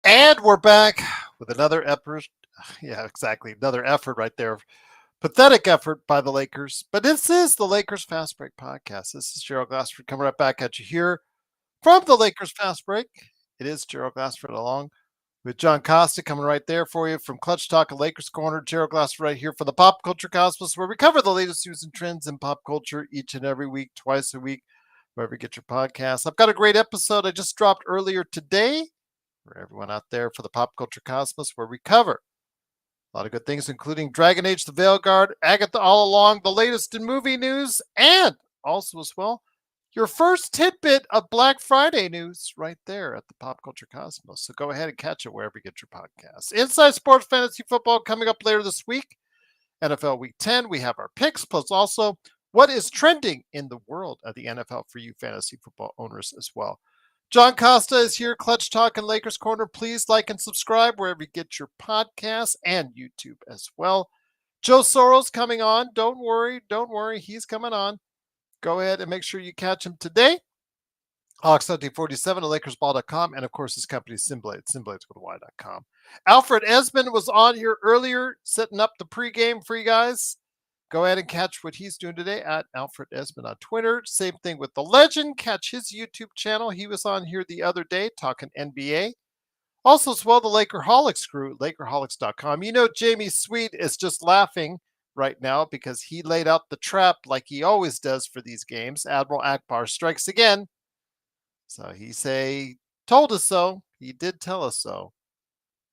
And we're back with another effort. Yeah, exactly. Another effort right there. Pathetic effort by the Lakers. But this is the Lakers Fast Break podcast. This is Gerald Glassford coming right back at you here from the Lakers Fast Break. It is Gerald Glassford along with John Costa coming right there for you from Clutch Talk and Lakers Corner. Gerald Glassford right here for the Pop Culture Cosmos, where we cover the latest news and trends in pop culture each and every week, twice a week, wherever you get your podcasts. I've got a great episode I just dropped earlier today for everyone out there for the Pop Culture Cosmos, where we cover a lot of good things, including Dragon Age, The Veil Guard, Agatha All Along, the latest in movie news, and also as well, your first tidbit of Black Friday news right there at the Pop Culture Cosmos. So go ahead and catch it wherever you get your podcasts. Inside Sports Fantasy Football coming up later this week. NFL Week 10, we have our picks, plus also what is trending in the world of the NFL for you fantasy football owners as well. John Costa is here, Clutch Talk and Lakers Corner. Please like and subscribe wherever you get your podcasts and YouTube as well. Joe Soro's coming on. Don't worry. He's coming on. Go ahead and make sure you catch him today. Hawks 1947 at LakersBall.com, and of course his company Simblade, SimbladesWithY.com. Alfred Esmond was on here earlier setting up the pregame for you guys. Go ahead and catch what he's doing today at Alfred Esmond on Twitter. Same thing with the legend. Catch his YouTube channel. He was on here the other day talking NBA. Also as well, the Lakerholics crew, Lakerholics.com. You know Jamie Sweet is just laughing right now because he laid out the trap like he always does for these games. Admiral Abar strikes again. So he told us so. He did tell us so.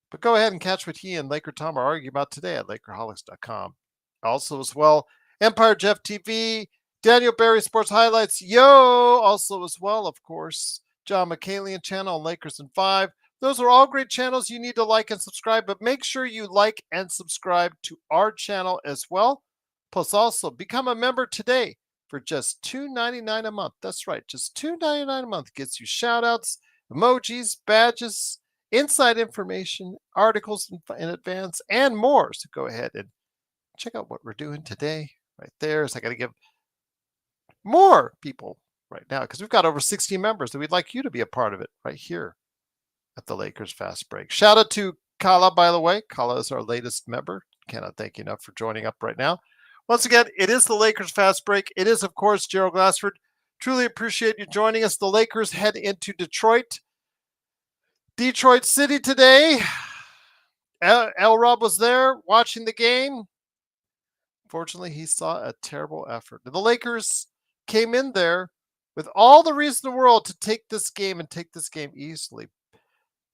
But go ahead and catch what he and Laker Tom are arguing about today at Lakerholics.com. Also as well, Empire Jeff TV, Daniel Barry Sports Highlights, also as well, of course, John McCalian channel on Lakers in 5. Those are all great channels you need to like and subscribe, but make sure you like and subscribe to our channel as well. Plus also become a member today for just $2.99 a month. That's right, just $2.99 a month gets you shout outs, emojis, badges, inside information, articles in advance, and more. So go ahead and check out what we're doing today right there. So I got to give more people right now because we've got over 60 members and we'd like you to be a part of it right here at the Lakers Fast Break. Shout out to Kala, by the way. Kala is our latest member. Cannot thank you enough for joining up right now. Once again, it is the Lakers Fast Break. It is, of course, Gerald Glassford. Truly appreciate you joining us. The Lakers head into Detroit City today. El Rob was there watching the game. Fortunately, he saw a terrible effort. The Lakers came in there with all the reason in the world to take this game and take this game easily.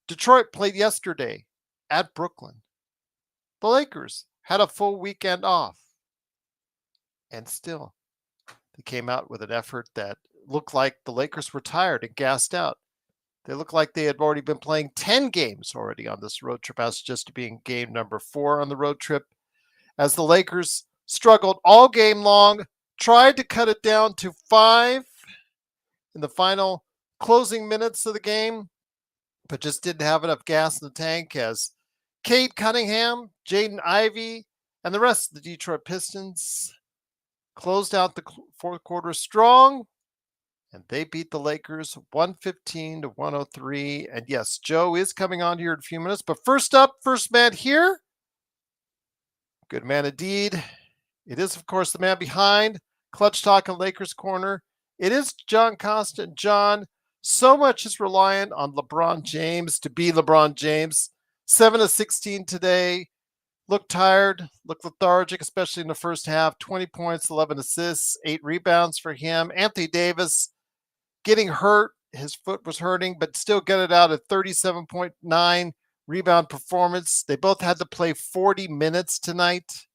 Detroit played yesterday at Brooklyn. The Lakers had a full weekend off. And still, they came out with an effort that looked like the Lakers were tired and gassed out. They looked like they had already been playing 10 games already on this road trip, as just being game number 4 on the road trip. As the Lakers struggled all game long, tried to cut it down to 5 in the final closing minutes of the game, but just didn't have enough gas in the tank as Cade Cunningham, Jaden Ivey, and the rest of the Detroit Pistons closed out the fourth quarter strong, and they beat the Lakers 115-103. And yes, Joe is coming on here in a few minutes, but first man here, good man indeed. It is, of course, the man behind Clutch Talk and Lakers Corner. It is John Costa. John, so much is reliant on LeBron James to be LeBron James. 7 of 16 today. Looked tired, looked lethargic, especially in the first half. 20 points, 11 assists, 8 rebounds for him. Anthony Davis getting hurt. His foot was hurting, but still got it out at 37.9 rebound performance. They both had to play 40 minutes tonight.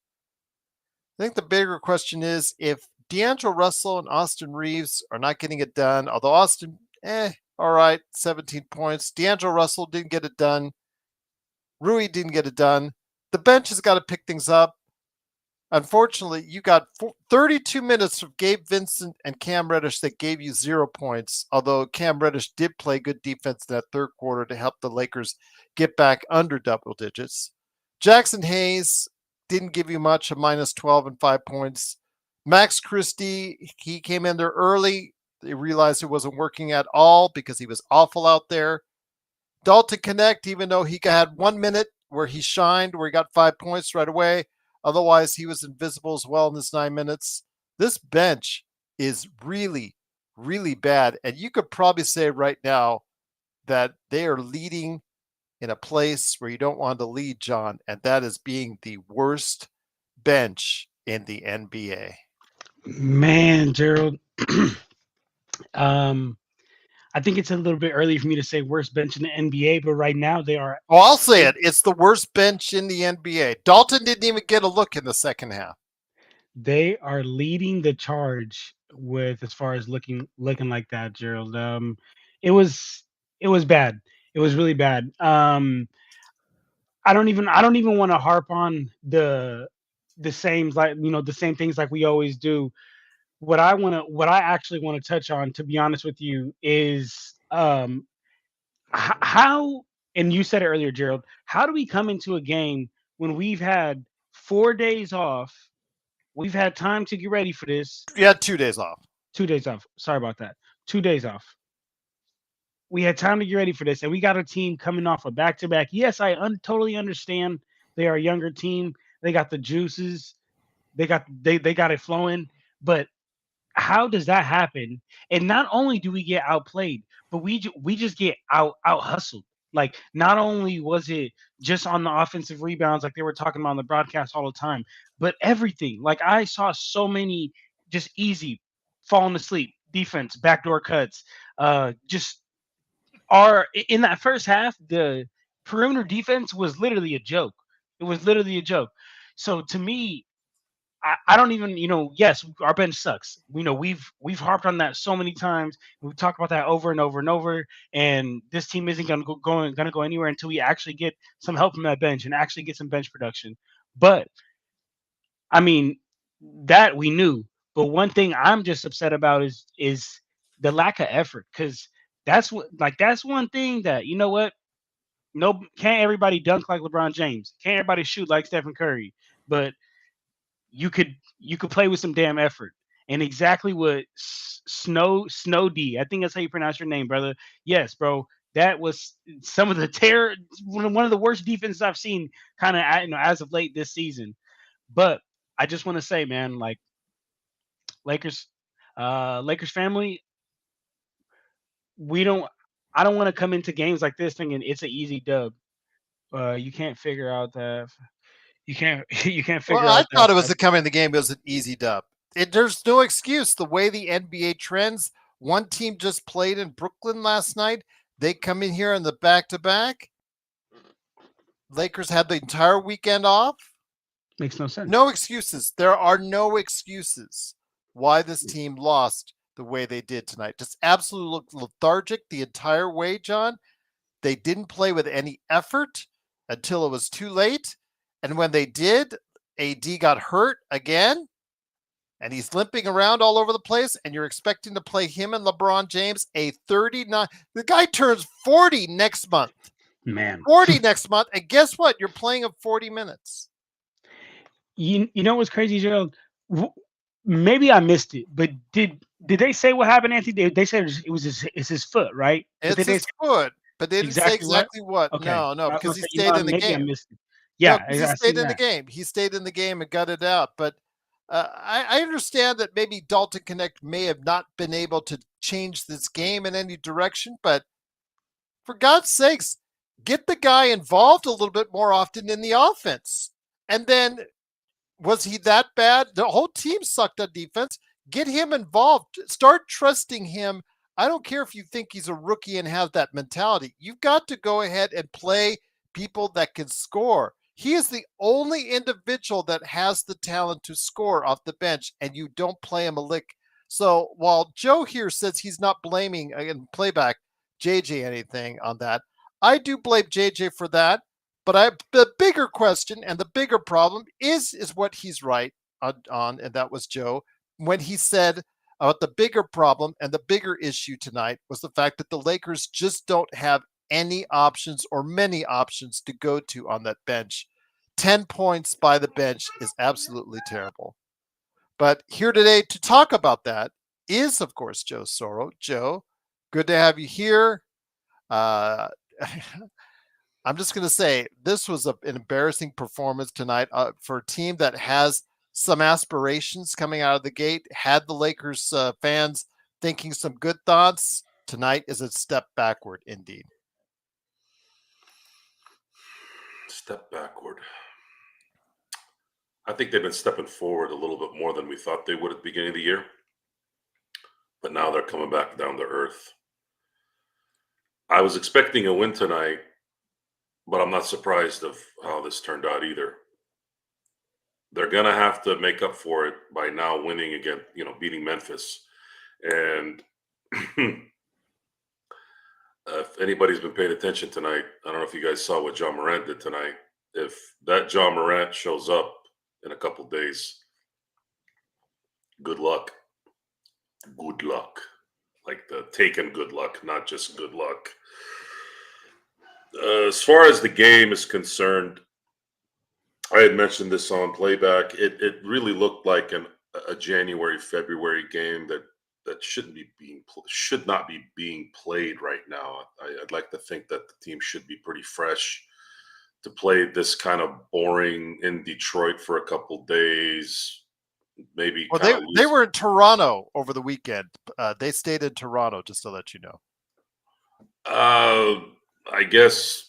I think the bigger question is if D'Angelo Russell and Austin Reeves are not getting it done, although Austin, all right, 17 points. D'Angelo Russell didn't get it done. Rui didn't get it done. The bench has got to pick things up. Unfortunately, you got 32 minutes of Gabe Vincent and Cam Reddish that gave you 0 points, although Cam Reddish did play good defense in that third quarter to help the Lakers get back under double digits. Jackson Hayes didn't give you much, a minus 12 and 5 points. Max Christie, he came in there early. They realized it wasn't working at all because he was awful out there. Dalton Connect, even though he had 1 minute where he shined, where he got 5 points right away, otherwise he was invisible as well in this 9 minutes. This bench is really, really bad. And you could probably say right now that they are leading in a place where you don't want to lead, John, and that is being the worst bench in the NBA. Man, Gerald. I think it's a little bit early for me to say worst bench in the NBA, but right now they are. Well, I'll say it. It's the worst bench in the NBA. Dalton didn't even get a look in the second half. They are leading the charge with as far as looking like that, Gerald. It was it was bad. It was really bad. I don't even want to harp on the same, like, the same things like we always do. What I actually want to touch on, to be honest with you, is how, and you said it earlier, Gerald, how do we come into a game when we've had 4 days off? We've had time to get ready for this. You had 2 days off. 2 days off. Sorry about that. 2 days off. We had time to get ready for this, and we got a team coming off a back to back. Yes, I totally understand. They are a younger team. They got the juices. They got it flowing. But how does that happen? And not only do we get outplayed, but we just get out hustled. Like, not only was it just on the offensive rebounds, like they were talking about on the broadcast all the time, but everything. Like, I saw so many just easy falling asleep defense, backdoor cuts. Just are in that first half, the perimeter defense was literally a joke. It was literally a joke. So to me, I don't even, yes, our bench sucks. We know we've harped on that so many times. We've talked about that over and over and over. And this team isn't gonna go anywhere until we actually get some help from that bench and actually get some bench production. But I mean, that we knew. But one thing I'm just upset about is the lack of effort, because that's one thing that, what, no, can't everybody dunk like LeBron James? Can't everybody shoot like Stephen Curry? But you could play with some damn effort. And exactly what Snow D, I think that's how you pronounce your name, brother. Yes, bro. That was some of the terror, one of the worst defenses I've seen, kind of, as of late this season. But I just want to say, man, like, Lakers, Lakers family, we don't. I don't want to come into games like this thinking it's an easy dub. You can't figure out that. You can't. You can't Well, figure I out thought that. it was coming in the game. It was an easy dub. There's no excuse. The way the NBA trends, one team just played in Brooklyn last night. They come in here in the back to back. Lakers had the entire weekend off. Makes no sense. No excuses. There are no excuses why this team lost the way they did tonight. Just absolutely lethargic the entire way, John. They didn't play with any effort until it was too late. And when they did, AD got hurt again, and he's limping around all over the place, and you're expecting to play him and LeBron James, a 39. The guy turns 40 next month. Man. 40 next month. And guess what? You're playing him 40 minutes. You know what's crazy, Gerald? Maybe I missed it, but did they say what happened, Anthony? They said it's his foot, right? But It's did they his say foot, but they didn't say exactly what? exactly what. Okay, No, I was because gonna he say, stayed in the maybe I game. missed it. No, Yeah, because he I stayed seen in the that. game. He stayed in the game and got it out. But I understand that maybe Dalton Connect may have not been able to change this game in any direction. But for God's sakes, get the guy involved a little bit more often in the offense. And then, was he that bad? The whole team sucked on defense. Get him involved. Start trusting him. I don't care if you think he's a rookie and have that mentality. You've got to go ahead and play people that can score. He is the only individual that has the talent to score off the bench, and you don't play him a lick. So while Joe here says he's not blaming in playback JJ anything on that, I do blame JJ for that. But the bigger question and the bigger problem is what he's right on, and that was Joe, when he said about the bigger problem and the bigger issue tonight was the fact that the Lakers just don't have any options or many options to go to on that bench. 10 points by the bench is absolutely terrible. But here today to talk about that is, of course, Joe Soro. Joe, good to have you here. Uh, I'm just going to say this was an embarrassing performance tonight for a team that has some aspirations coming out of the gate. Had the Lakers fans thinking some good thoughts, tonight is a step backward indeed. Step backward. I think they've been stepping forward a little bit more than we thought they would at the beginning of the year. But now they're coming back down to earth. I was expecting a win tonight, but I'm not surprised of how this turned out either. They're going to have to make up for it by now winning again, beating Memphis. And if anybody's been paying attention tonight, I don't know if you guys saw what John Morant did tonight. If that John Morant shows up in a couple days, good luck. Good luck. Like the taken good luck, not just good luck. As far as the game is concerned, I had mentioned this on playback. It really looked like a January, February game that should not be being played right now. I'd like to think that the team should be pretty fresh to play this kind of boring in Detroit for a couple days. Maybe. Well, they were in Toronto over the weekend. They stayed in Toronto, just to let you know. I guess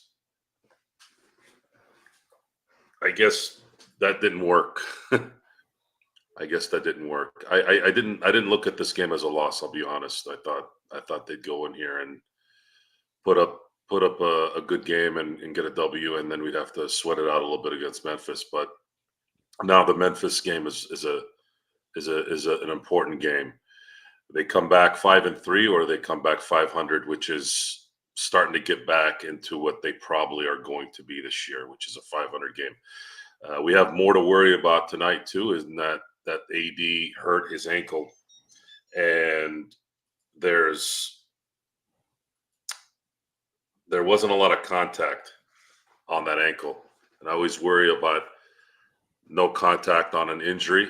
that didn't work. I guess that didn't work. I didn't look at this game as a loss. I'll be honest. I thought they'd go in here and put up a good game and get a W, and then we'd have to sweat it out a little bit against Memphis. But now the Memphis game is an important game. They come back 5-3, or they come back 500, which is starting to get back into what they probably are going to be this year, which is a 500 game. We have more to worry about tonight too, is that AD hurt his ankle, and there wasn't a lot of contact on that ankle, and I always worry about no contact on an injury,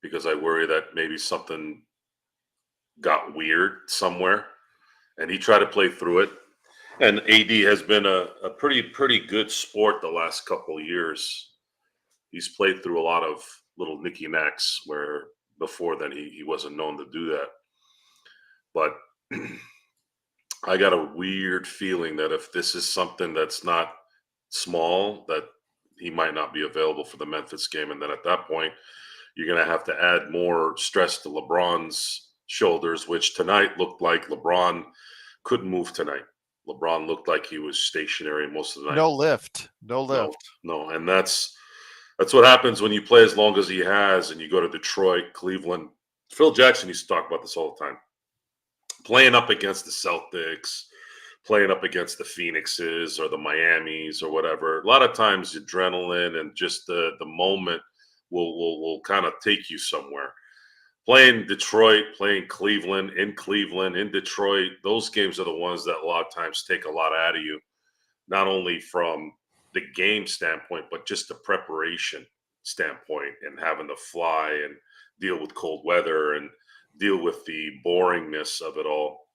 because I worry that maybe something got weird somewhere, and he tried to play through it. And AD has been a pretty good sport the last couple of years. He's played through a lot of little nicky knacks where before then he wasn't known to do that. But I got a weird feeling that if this is something that's not small, that he might not be available for the Memphis game. And then at that point, you're going to have to add more stress to LeBron's shoulders, which tonight looked like LeBron couldn't move tonight. LeBron looked like he was stationary most of the night. No lift. No. And that's what happens when you play as long as he has and you go to Detroit, Cleveland. Phil Jackson used to talk about this all the time. Playing up against the Celtics, playing up against the Phoenixes or the Miamis or whatever. A lot of times adrenaline and just the moment will kind of take you somewhere. Playing Detroit, playing Cleveland, in Detroit, those games are the ones that a lot of times take a lot out of you, not only from the game standpoint, but just the preparation standpoint and having to fly and deal with cold weather and deal with the boringness of it all.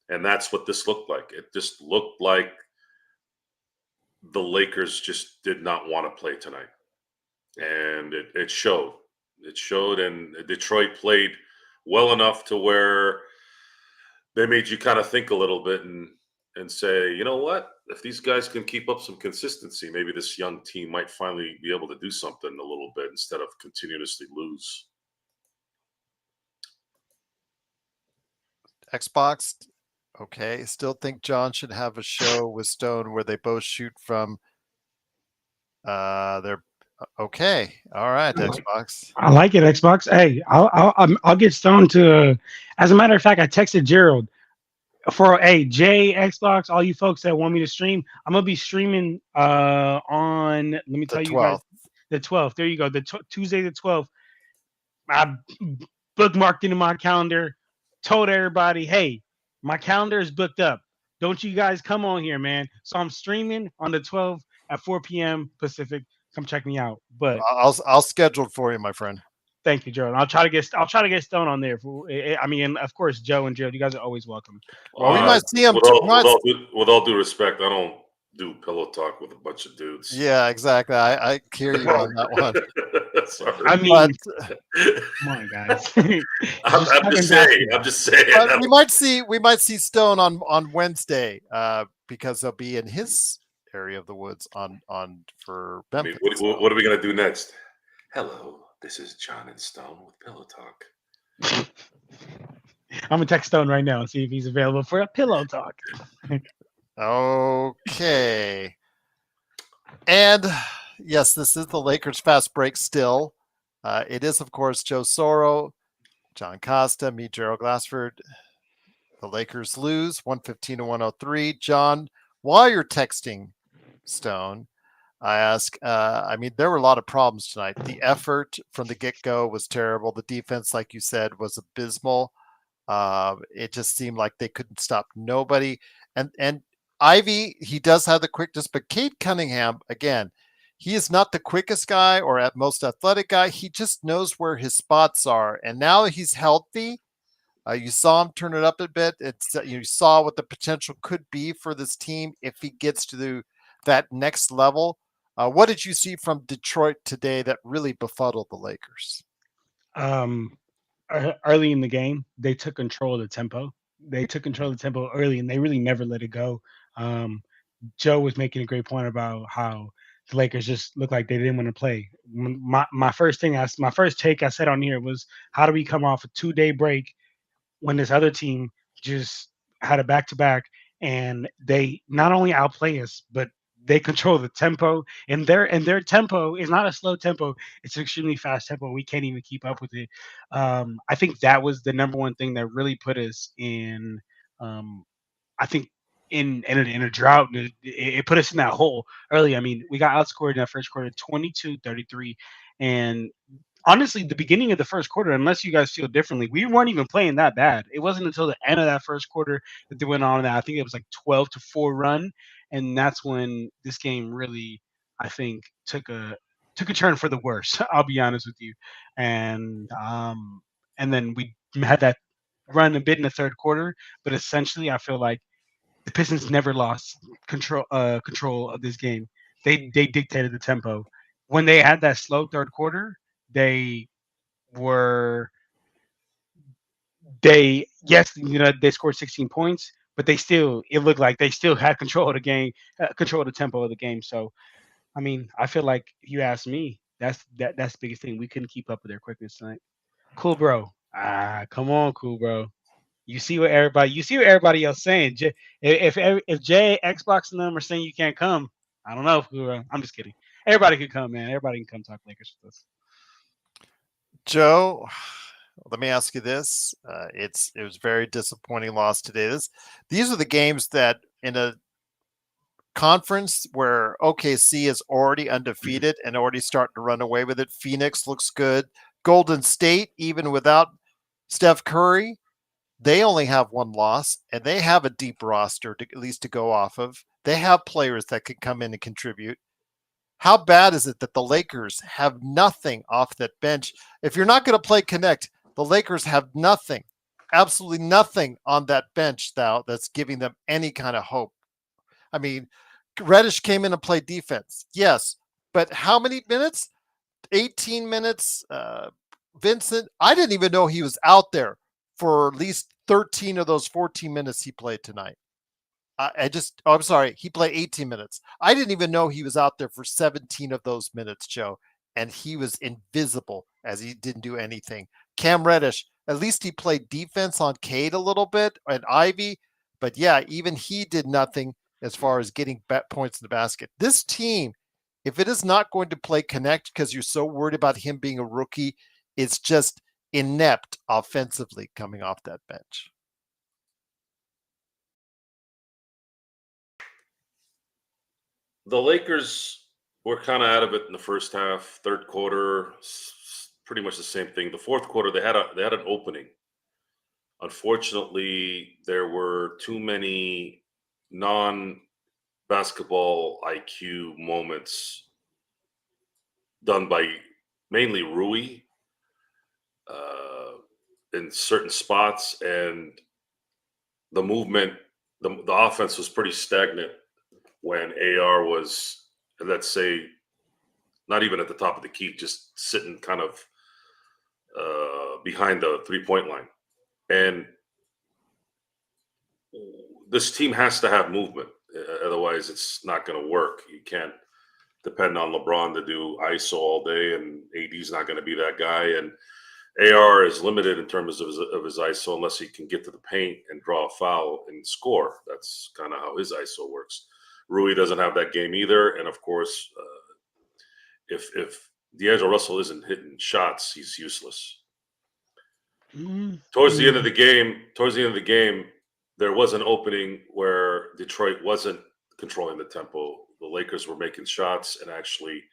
And that's what this looked like. It just looked like the Lakers just did not want to play tonight. And it showed. It showed, and Detroit played well enough to where they made you kind of think a little bit and say, you know what? If these guys can keep up some consistency, maybe this young team might finally be able to do something a little bit instead of continuously lose. Xbox. Okay. Still think John should have a show with Stone where they both shoot from their. Okay. All right, Xbox. I like it, Xbox. Hey, I'll get Stone to. As a matter of fact, I texted Gerald for Jay Xbox. All you folks that want me to stream, I'm gonna be streaming on. Let me tell you guys, the 12th. There you go. Tuesday the 12th. I bookmarked into my calendar. Told everybody, hey, my calendar is booked up. Don't you guys come on here, man. So I'm streaming on the 12th at 4 p.m. Pacific. Come check me out. But I'll schedule it for you, my friend. Thank you, Joe. And I'll try to get Stone on there. I mean, of course, Joe and Joe, you guys are always welcome. Well, we might see him. With all due respect, I don't do pillow talk with a bunch of dudes. Yeah, exactly. I hear you on that one. Sorry. I mean, come on, guys. I'm just saying. But we might see Stone on Wednesday because they'll be in his area of the woods on for Memphis. I mean, what are we gonna do next? Hello, this is John and Stone with Pillow Talk. I'm gonna text Stone right now and see if he's available for a pillow talk. Okay. And yes, this is the Lakers fast break still. It is, of course, Joe Soro, John Costa, me, Gerald Glassford. The Lakers lose 115 to 103. John, while you're texting Stone, I ask, I mean, there were a lot of problems tonight. The effort from the get-go was terrible. The defense, like you said, was abysmal. It just seemed like they couldn't stop nobody. And Ivy, he does have the quickness, but Cade Cunningham, again, he is not the quickest guy or at most athletic guy. He just knows where his spots are. And now he's healthy. You saw him turn it up a bit. You saw what the potential could be for this team if he gets to that next level. What did you see from Detroit today that really befuddled the Lakers? Early in the game, they took control of the tempo. They took control of the tempo early, and they really never let it go. Joe was making a great point about how the Lakers just looked like they didn't want to play. My first take I said on here was, how do we come off a 2-day break when this other team just had a back-to-back and they not only outplay us, but they control the tempo, and their tempo is not a slow tempo. It's an extremely fast tempo. We can't even keep up with it. I think that was the number one thing that really put us in, I think, in a drought. It put us in that hole early. I mean, we got outscored in that first quarter 22-33. And honestly, the beginning of the first quarter, unless you guys feel differently, we weren't even playing that bad. It wasn't until the end of that first quarter that they went on that. I think it was like 12-4 run, and that's when this game really, I think, took a turn for the worse. I'll be honest with you, and then we had that run a bit in the third quarter, but essentially, I feel like the Pistons never lost control of this game. They dictated the tempo. When they had that slow third quarter, they they scored 16 points, but it looked like they still had control of the game, control of the tempo of the game. So, I mean, I feel like if you ask me, that's the biggest thing. We couldn't keep up with their quickness tonight. Cool, bro. Come on, cool, bro. You see what everybody else saying. If Jay, Xbox, and them are saying you can't come, I don't know. Cool, bro. I'm just kidding. Everybody can come, man. Everybody can come talk Lakers with us. Joe, let me ask you this. It was very disappointing loss today. These are the games that in a conference where OKC is already undefeated and already starting to run away with it. Phoenix looks good. Golden State, even without Steph Curry, they only have one loss, and they have a deep roster at least to go off of. They have players that can come in and contribute. How bad is it that the Lakers have nothing off that bench? If you're not going to play Connect, the Lakers have nothing, absolutely nothing on that bench now that's giving them any kind of hope. I mean, Reddish came in and played defense. Yes, but how many minutes? 18 minutes. Vincent, I didn't even know he was out there for at least 13 of those 14 minutes he played tonight. I'm sorry, he played 18 minutes. I didn't even know he was out there for 17 of those minutes, Joe, and he was invisible as he didn't do anything. Cam Reddish, at least he played defense on Cade a little bit and Ivy, but yeah, even he did nothing as far as getting points in the basket. This team, if it is not going to play Connect because you're so worried about him being a rookie, it's just inept offensively coming off that bench. The Lakers were kind of out of it in the first half. Third quarter, pretty much the same thing. The fourth quarter, they had an opening. Unfortunately, there were too many non-basketball IQ moments done by mainly Rui. in certain spots, and the movement, the offense was pretty stagnant when AR was, let's say, not even at the top of the key, just sitting kind of behind the 3-point line. And this team has to have movement. Otherwise, it's not going to work. You can't depend on LeBron to do ISO all day, and AD's not going to be that guy. And AR is limited in terms of his ISO unless he can get to the paint and draw a foul and score. That's kind of how his ISO works. Rui doesn't have that game either. And, of course, if D'Angelo Russell isn't hitting shots, he's useless. Towards the end of the game, there was an opening where Detroit wasn't controlling the tempo. The Lakers were making shots, and actually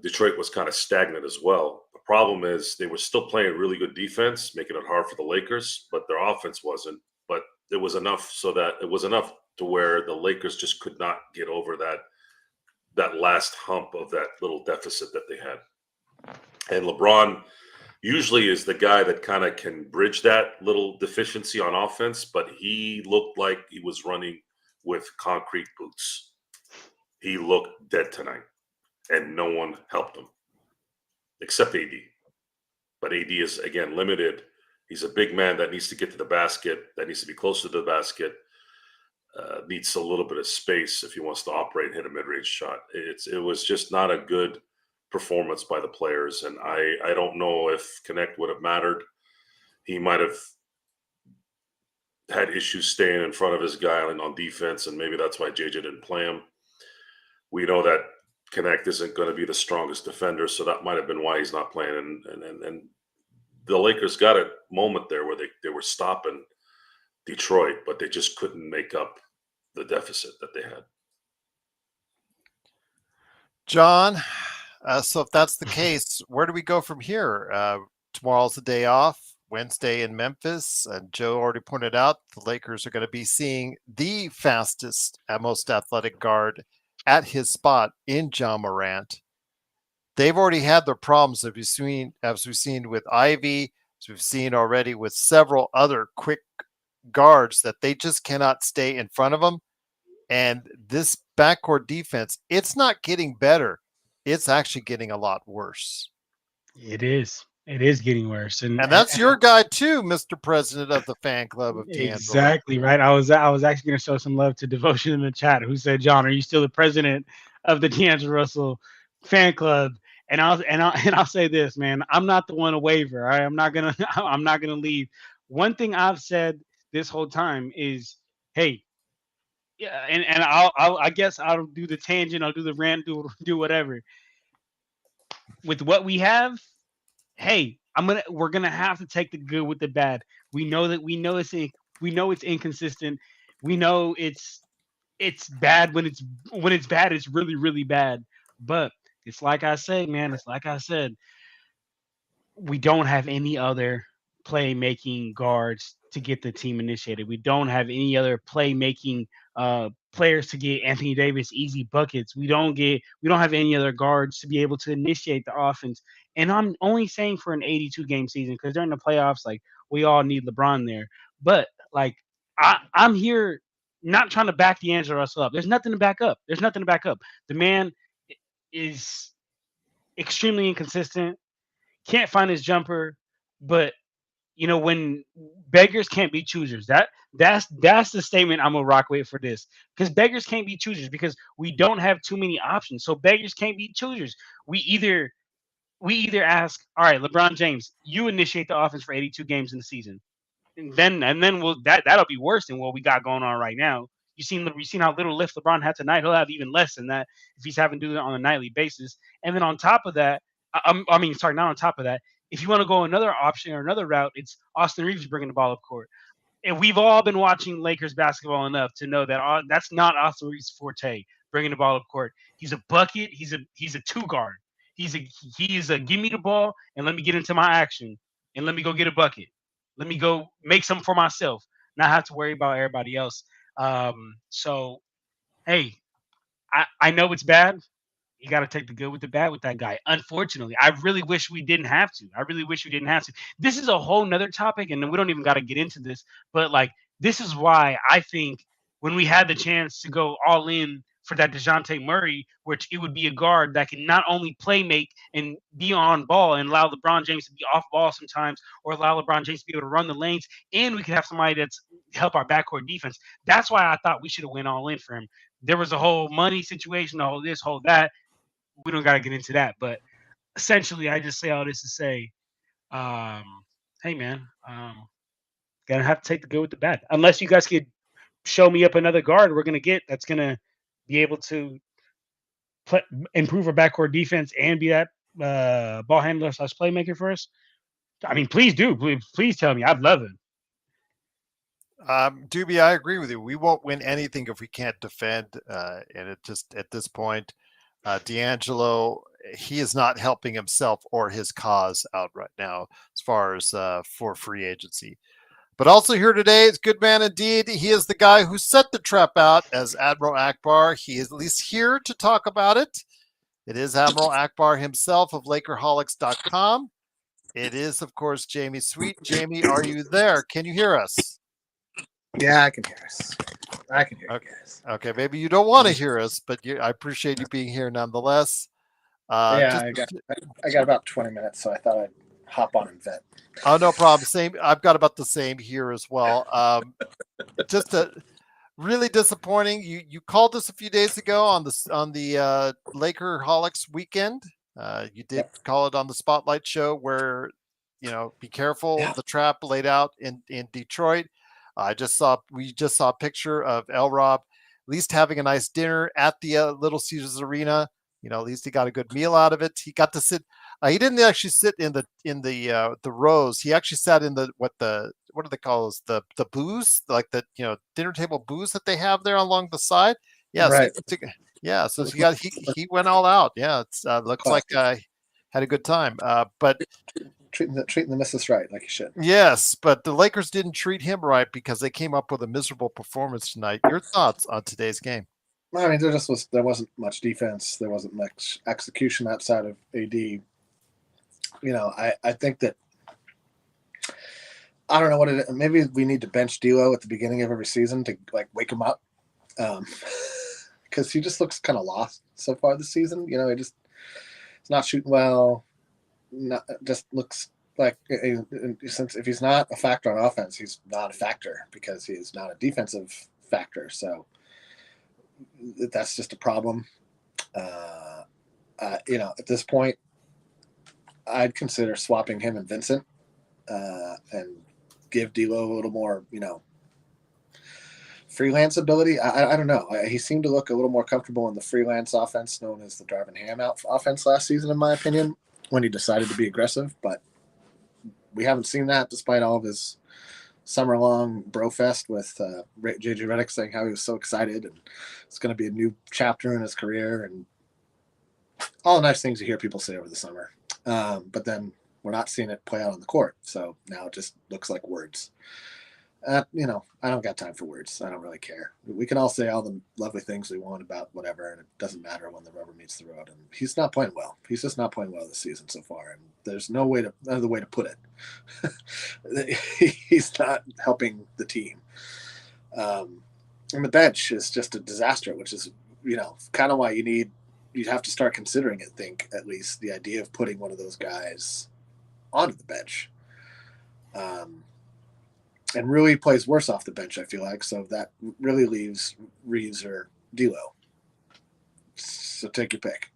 Detroit was kind of stagnant as well. The problem is they were still playing really good defense, making it hard for the Lakers, but their offense wasn't. But it was enough to where the Lakers just could not get over that last hump of that little deficit that they had. And LeBron usually is the guy that kind of can bridge that little deficiency on offense, but he looked like he was running with concrete boots. He looked dead tonight, and no one helped him except AD. But AD is, again, limited. He's a big man that needs to get to the basket, that needs to be close to the basket, needs a little bit of space if he wants to operate and hit a mid-range shot. It was just not a good performance by the players, and I don't know if Connect would have mattered. He might have had issues staying in front of his guy on defense, and maybe that's why JJ didn't play him. We know that Connect isn't going to be the strongest defender, so that might have been why he's not playing. And the Lakers got a moment there where they were stopping Detroit, but they just couldn't make up the deficit that they had. John, so if that's the case, where do we go from here? Tomorrow's the day off, Wednesday in Memphis. And Joe already pointed out the Lakers are going to be seeing the fastest and most athletic guard at his spot in Ja Morant. They've already had their problems, as we've seen with Ivy, as we've seen already with several other quick guards, that they just cannot stay in front of them. And this backcourt defense, it's not getting better. It's actually getting a lot worse. It is. It is getting worse. And that's your guy too, Mr. President of the fan club of D'Angelo. Exactly, right. I was actually going to show some love to Devotion in the chat, who said, "John, are you still the president of the D'Angelo Russell fan club?" And I'll say this, man, I'm not the one to waver. Right? I'm not gonna leave. One thing I've said this whole time is, hey, yeah, and I guess I'll do the tangent, I'll do the rant, do whatever. With what we have, hey, we're gonna have to take the good with the bad. We know it's inconsistent. We know it's bad when it's bad. It's really, really bad. But it's like I say, man. It's like I said. We don't have any other playmaking guards to get the team initiated. We don't have any other playmaking players to get Anthony Davis easy buckets. We don't have any other guards to be able to initiate the offense. And I'm only saying for an 82 game season, because during the playoffs, like, we all need LeBron there. But like, I'm here not trying to back D'Angelo Russell up. There's nothing to back up. The man is extremely inconsistent. Can't find his jumper, but when beggars can't be choosers, that's the statement I'm gonna rock with for this, because beggars can't be choosers, because we don't have too many options. So beggars can't be choosers. We either ask, all right, LeBron James, you initiate the offense for 82 games in the season, and then that'll be worse than what we got going on right now. You've seen how little lift LeBron had tonight. He'll have even less than that if he's having to do that on a nightly basis. And then on top of that, not on top of that, if you want to go another option or another route, it's Austin Reeves bringing the ball up court. And we've all been watching Lakers basketball enough to know that that's not Austin Reeves' forte, bringing the ball up court. He's a bucket. He's a two guard. He is a give me the ball and let me get into my action and let me go get a bucket. Let me go make something for myself, not have to worry about everybody else. So, hey, I know it's bad. you got to take the good with the bad with that guy. Unfortunately, I really wish we didn't have to. This is a whole nother topic, and we don't even got to get into this. But like, this is why I think when we had the chance to go all in for that DeJounte Murray, which it would be a guard that can not only play make and be on ball and allow LeBron James to be off ball sometimes, or allow LeBron James to be able to run the lanes, and we could have somebody that's help our backcourt defense. That's why I thought we should have went all in for him. There was a whole money situation, all this, whole that. We don't got to get into that, but essentially, I just say all this to say, um, hey man, gonna have to take the good with the bad. Unless you guys could show me up another guard, we're gonna get that's gonna be able to improve our backcourt defense and be that ball handler / playmaker for us. I mean, please do, please tell me. I'd love it. Doobie, I agree with you. We won't win anything if we can't defend. And it just at this point, D'Angelo, he is not helping himself or his cause out right now as far as for free agency. But also here today is good man indeed. He is the guy who set the trap out as Admiral Abar. He is at least here to talk about it. It is Admiral Abar himself of Lakerholics.com. It is, of course, Jamie Sweet. Jamie, are you there? Can you hear us? Yeah, I can hear us. I can hear you guys. Okay, maybe you don't want to hear us, but I appreciate you being here nonetheless. I got about 20 minutes, so I thought I'd hop on and vent. Oh, no problem. Same. I've got about the same here as well. Just really disappointing. You called us a few days ago on the Lakerholics weekend. You did call it on the Spotlight show where, be careful of the trap laid out in Detroit. We just saw a picture of El Rob at least having a nice dinner at the Little Caesars Arena. At least he got a good meal out of it. He got to sit. He didn't actually sit in the rows. He actually sat in what do they call those? The booths, like the dinner table booths that they have there along the side. Yeah, right. So he went all out. Yeah, it's looks like I had a good time. But treating the missus right, like you should. Yes, but the Lakers didn't treat him right because they came up with a miserable performance tonight. Your thoughts on today's game? I mean, there wasn't much defense. There wasn't much execution outside of AD. I think that I don't know what it is. Maybe we need to bench D'Lo at the beginning of every season to wake him up, because he just looks kind of lost so far this season. He's not shooting well. Just looks like since if he's not a factor on offense, he's not a factor because he's not a defensive factor. So that's just a problem. At this point, I'd consider swapping him and Vincent, and give D'Lo a little more, freelance ability. I don't know. He seemed to look a little more comfortable in the freelance offense known as the Darvin Ham offense last season, in my opinion, when he decided to be aggressive. But we haven't seen that despite all of his summer-long brofest with JJ Redick saying how he was so excited and it's going to be a new chapter in his career and all the nice things you hear people say over the summer. But then we're not seeing it play out on the court. So now it just looks like words. I don't got time for words. I don't really care. We can all say all the lovely things we want about whatever, and it doesn't matter when the rubber meets the road. And he's not playing well. He's just not playing well this season so far. And there's no other way to put it. He's not helping the team. And the bench is just a disaster, which is, kind of why you'd have to start considering it. Think at least the idea of putting one of those guys onto the bench. And really plays worse off the bench, I feel like. So that really leaves Reeves or D'Lo. So take your pick.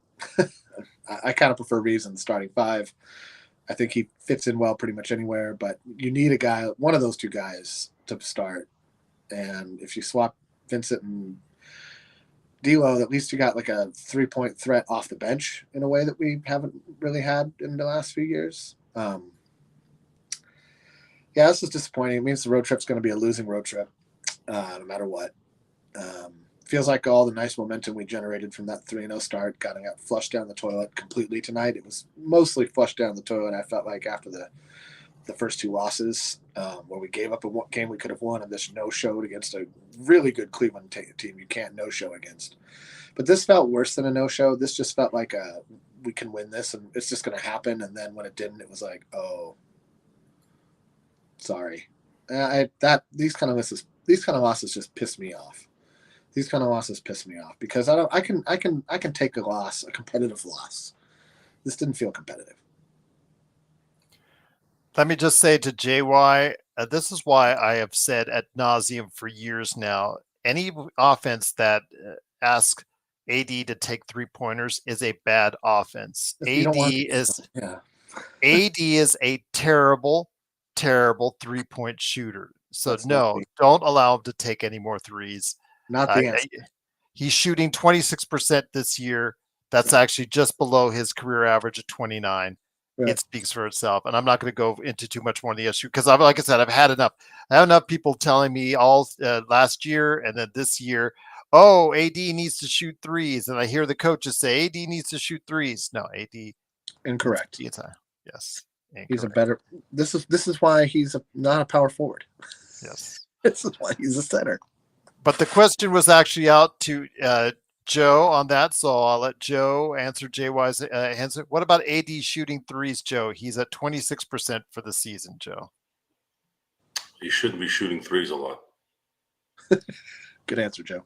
I kind of prefer Reeves in the starting five. I think he fits in well pretty much anywhere, but you need a guy, one of those two guys, to start. And if you swap Vincent and D'Lo, at least you got like a 3-point threat off the bench in a way that we haven't really had in the last few years. Yeah, this is disappointing. It means the road trip's going to be a losing road trip, no matter what. Feels like all the nice momentum we generated from that 3-0 start got flushed down the toilet completely tonight. It was mostly flushed down the toilet, I felt like, after the the first two losses where we gave up a game we could have won, and this no-showed against a really good Cleveland team you can't no-show against. But this felt worse than a no-show. This just felt like we can win this, and it's just going to happen. And then when it didn't, it was like, oh, sorry. These kind of losses just piss me off. These kind of losses piss me off because I can take a loss, a competitive loss. This didn't feel competitive. Let me just say to JY, this is why I have said ad nauseum for years now, any offense that asks AD to take 3-pointers is a bad offense. AD is a terrible, terrible 3-point shooter. So don't allow him to take any more threes. Not the answer. He's shooting 26% this year. That's actually just below his career average of 29. Yeah. It speaks for itself. And I'm not going to go into too much more on the issue because, like I said, I've had enough. I have enough people telling me all last year and then this year, oh, AD needs to shoot threes. And I hear the coaches say AD needs to shoot threes. No, AD. Incorrect. Yes. Incorrect. He's a better. This is why he's not a power forward. Yes. This is why he's a center. But the question was actually out to Joe on that, so I'll let Joe answer JY's answer. What about AD shooting threes, Joe? He's at 26% for the season, Joe. He shouldn't be shooting threes a lot. Good answer, Joe.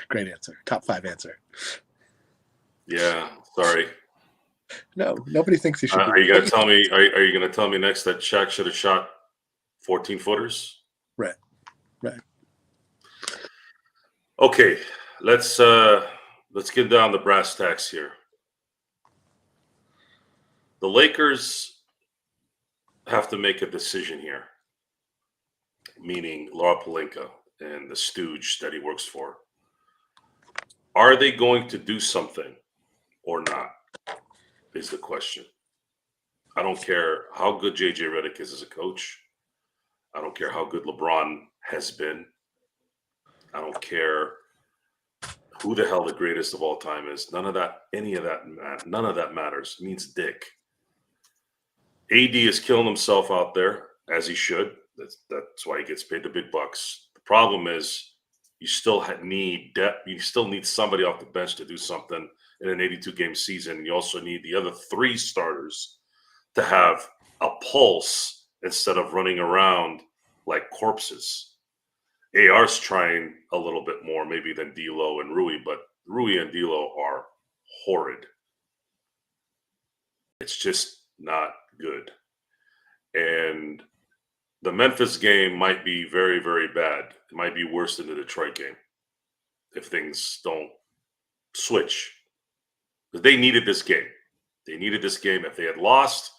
Great answer. Top 5 answer. Yeah, sorry. No, nobody thinks he should. Are you going to tell me? Are you going to tell me next that Shaq should have shot 14-footers? Right. Okay, let's get down to brass tacks here. The Lakers have to make a decision here, meaning Laura Pelinka and the stooge that he works for. Are they going to do something or not? Is the question. I don't care how good JJ Redick is as a coach. I don't care how good LeBron has been. I don't care who the hell the greatest of all time is. None of that matters. It means dick. AD is killing himself out there, as he should. That's why he gets paid the big bucks. The problem is you still need depth. You still need somebody off the bench to do something in an 82-game season. You also need the other 3 starters to have a pulse instead of running around like corpses. AR's trying a little bit more maybe than D'Lo and Rui, but Rui and D'Lo are horrid. It's just not good. And the Memphis game might be very, very bad. It might be worse than the Detroit game if things don't switch. But they needed this game. If they had lost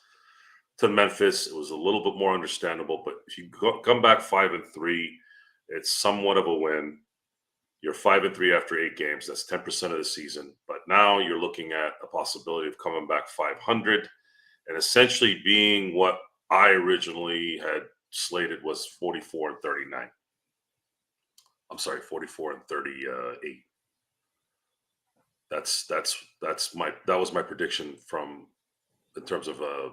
to Memphis, it was a little bit more understandable. But if you come back 5-3, it's somewhat of a win. You're 5-3 after 8 games. That's 10% of the season. But now you're looking at a possibility of coming back 500 and essentially being what I originally had slated was 44-39. I'm sorry, 44-38. That was my prediction from in terms of a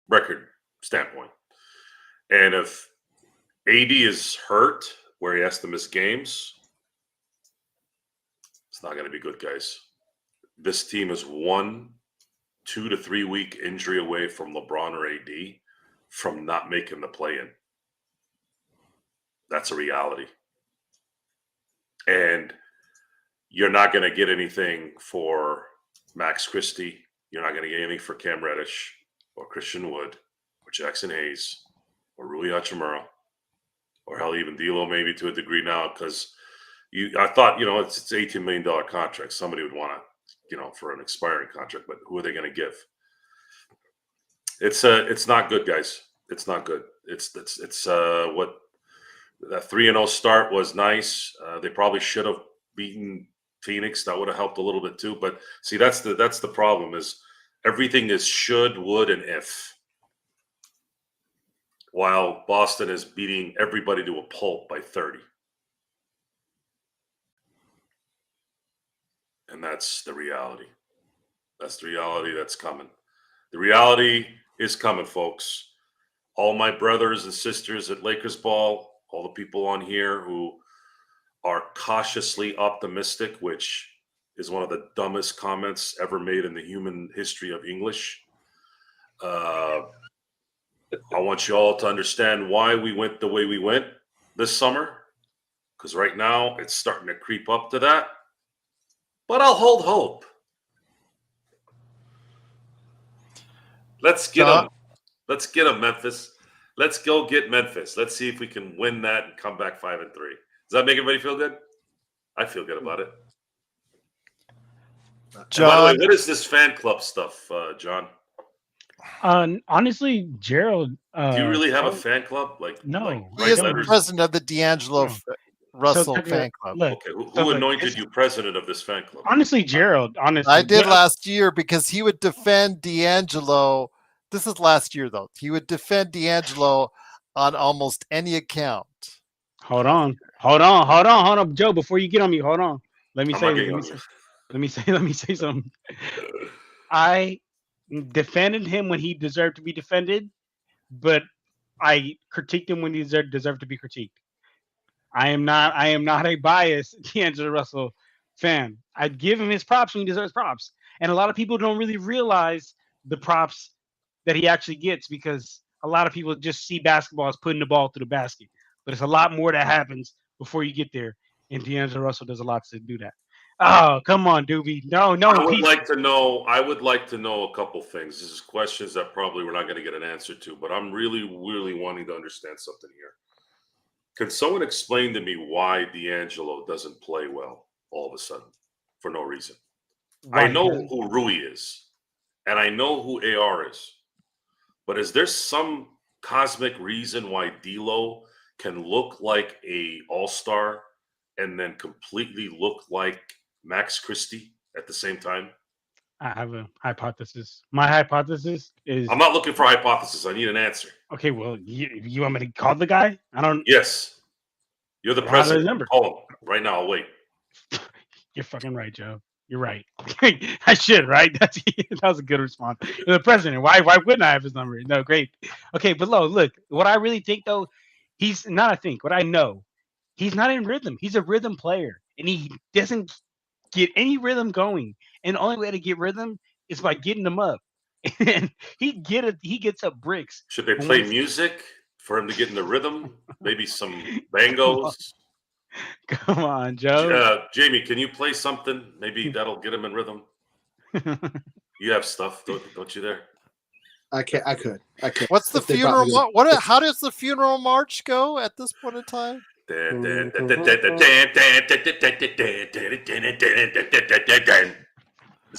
record standpoint. And if AD is hurt where he has to miss games, it's not going to be good, guys. This team is 1 2 to 3 week injury away from LeBron or AD from not making the play-in. That's a reality. And you're not going to get anything for Max Christie. You're not going to get anything for Cam Reddish or Christian Wood or Jackson Hayes or Rui Hachimura or hell, even D'Lo maybe to a degree now because I thought, it's an $18 million contract. Somebody would want to, for an expiring contract, but who are they going to give? It's not good, guys. It's not good. It's what that 3-0 start was nice. They probably should have beaten Phoenix. That would have helped a little bit too. But see, that's the problem is everything is should, would, and if. While Boston is beating everybody to a pulp by 30. And that's the reality. That's the reality that's coming. The reality is coming, folks. All my brothers and sisters at Lakers ball, all the people on here who are cautiously optimistic, which is one of the dumbest comments ever made in the human history of English. I want you all to understand why we went the way we went this summer, because right now it's starting to creep up to that. But I'll hold hope. Let's get them. Let's get them, Memphis. Let's go get Memphis. Let's see if we can win that and come back 5-3. Does that make everybody feel good? I feel good about it. John, and by the way, what is this fan club stuff, John? Honestly, Gerald. Do you really have a fan club? No. he is the president of the D'Angelo Russell fan club. Look, okay, who anointed you president of this fan club? Honestly, Gerald. Honestly, I did last year because he would defend D'Angelo. This is last year, though. He would defend D'Angelo on almost any account. Hold on, Joe. Before you get on me, hold on. Let me say something. I defended him when he deserved to be defended, but I critiqued him when he deserved to be critiqued. I am not a biased D'Angelo Russell fan. I'd give him his props when he deserves props, and a lot of people don't really realize the props that he actually gets because a lot of people just see basketball as putting the ball through the basket. But it's a lot more that happens before you get there, and D'Angelo Russell does a lot to do that. Oh, come on, Doobie. No. I would like to know a couple things. This is questions that probably we're not going to get an answer to, but I'm really, really wanting to understand something here. Can someone explain to me why D'Angelo doesn't play well all of a sudden for no reason? I know who Rui is, and I know who AR is, but is there some cosmic reason why D'Lo can look like a all-star and then completely look like Max Christie at the same time? I have a hypothesis. My hypothesis is... I'm not looking for a hypothesis. I need an answer. Okay, well, you want me to call the guy? I don't... Yes. You're the president. Call him. Right now, I'll wait. You're fucking right, Joe. You're right. I should, right? That was a good response. You're the president. Why wouldn't I have his number? No, great. Okay, but look, what I really think, though, what I know, he's not in rhythm. He's a rhythm player, and he doesn't get any rhythm going. And the only way to get rhythm is by getting them up. And he gets up bricks. Should they play music for him to get in the rhythm? Maybe some bangos? Come on, Joe. Jamie, can you play something? Maybe that'll get him in rhythm. You have stuff, don't you there? I could. What's the funeral? How does the funeral march go at this point in time? Is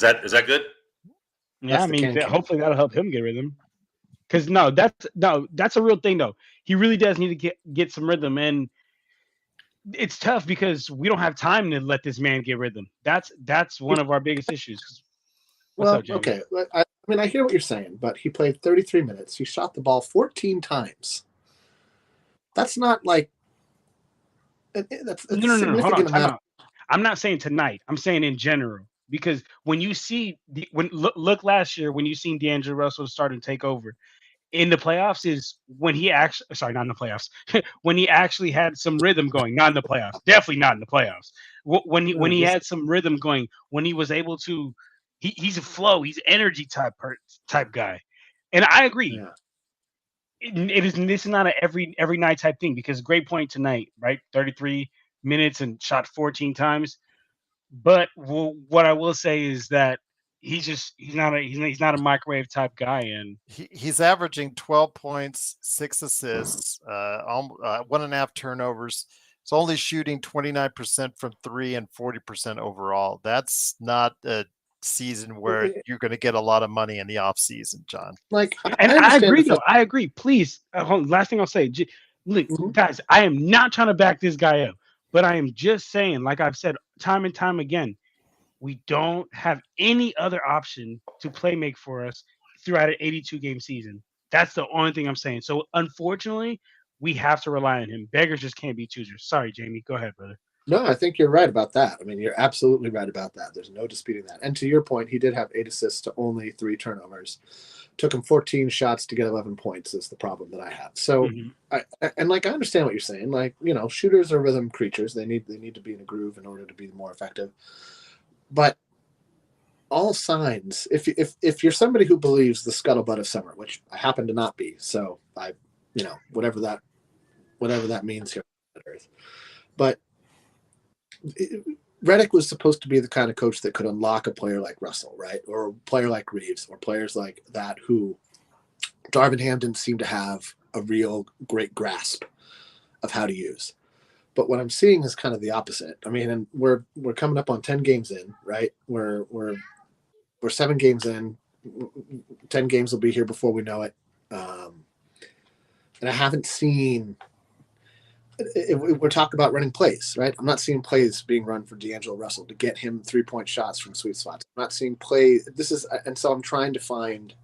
that good? Yeah, I mean, hopefully that'll help him get rhythm. Because that's a real thing though. He really does need to get some rhythm, and it's tough because we don't have time to let this man get rhythm. That's one of our biggest issues. Okay. I mean, I hear what you're saying, but he played 33 minutes. He shot the ball 14 times. That's not like that's no. Hold on. I'm not saying tonight. I'm saying in general. Because when you see look last year when you seen D'Angelo Russell starting to take over in the playoffs is when he actually not in the playoffs when he actually had some rhythm going, not in the playoffs, definitely not in the playoffs. When he had some rhythm going, when he was able to, he's a flow, he's energy type guy, and I agree. Yeah. This is not an every night type thing because great point tonight, right? 33 minutes and shot 14 times. But what I will say is that he's not a microwave type guy, and he's averaging 12 points, 6 assists, 1.5 turnovers. He's only shooting 29% from 3 and 40% overall. That's not a season where you're going to get a lot of money in the off season, John. I agree though. I agree. Please, last thing I'll say, look, guys, I am not trying to back this guy up. But I am just saying, like I've said time and time again, we don't have any other option to make for us throughout an 82-game season. That's the only thing I'm saying. So, unfortunately, we have to rely on him. Beggars just can't be choosers. Sorry, Jamie. Go ahead, brother. No, I think you're right about that. I mean, you're absolutely right about that. There's no disputing that. And to your point, he did have 8 assists to only 3 turnovers. Took him 14 shots to get 11 points is the problem that I have. So, I understand what you're saying. Like, shooters are rhythm creatures. They need to be in a groove in order to be more effective. But all signs, if you're somebody who believes the scuttlebutt of summer, which I happen to not be, so I, whatever that means here on Earth, but Redick was supposed to be the kind of coach that could unlock a player like Russell, right? Or a player like Reeves, or players like that who Darvin Ham didn't seem to have a real great grasp of how to use. But what I'm seeing is kind of the opposite. I mean, and we're coming up on 10 games in, right? We're 7 games in. 10 games will be here before we know it. And I haven't seen. We're talking about running plays, right? I'm not seeing plays being run for D'Angelo Russell to get him 3-point shots from sweet spots. I'm not seeing play. And so I'm trying to find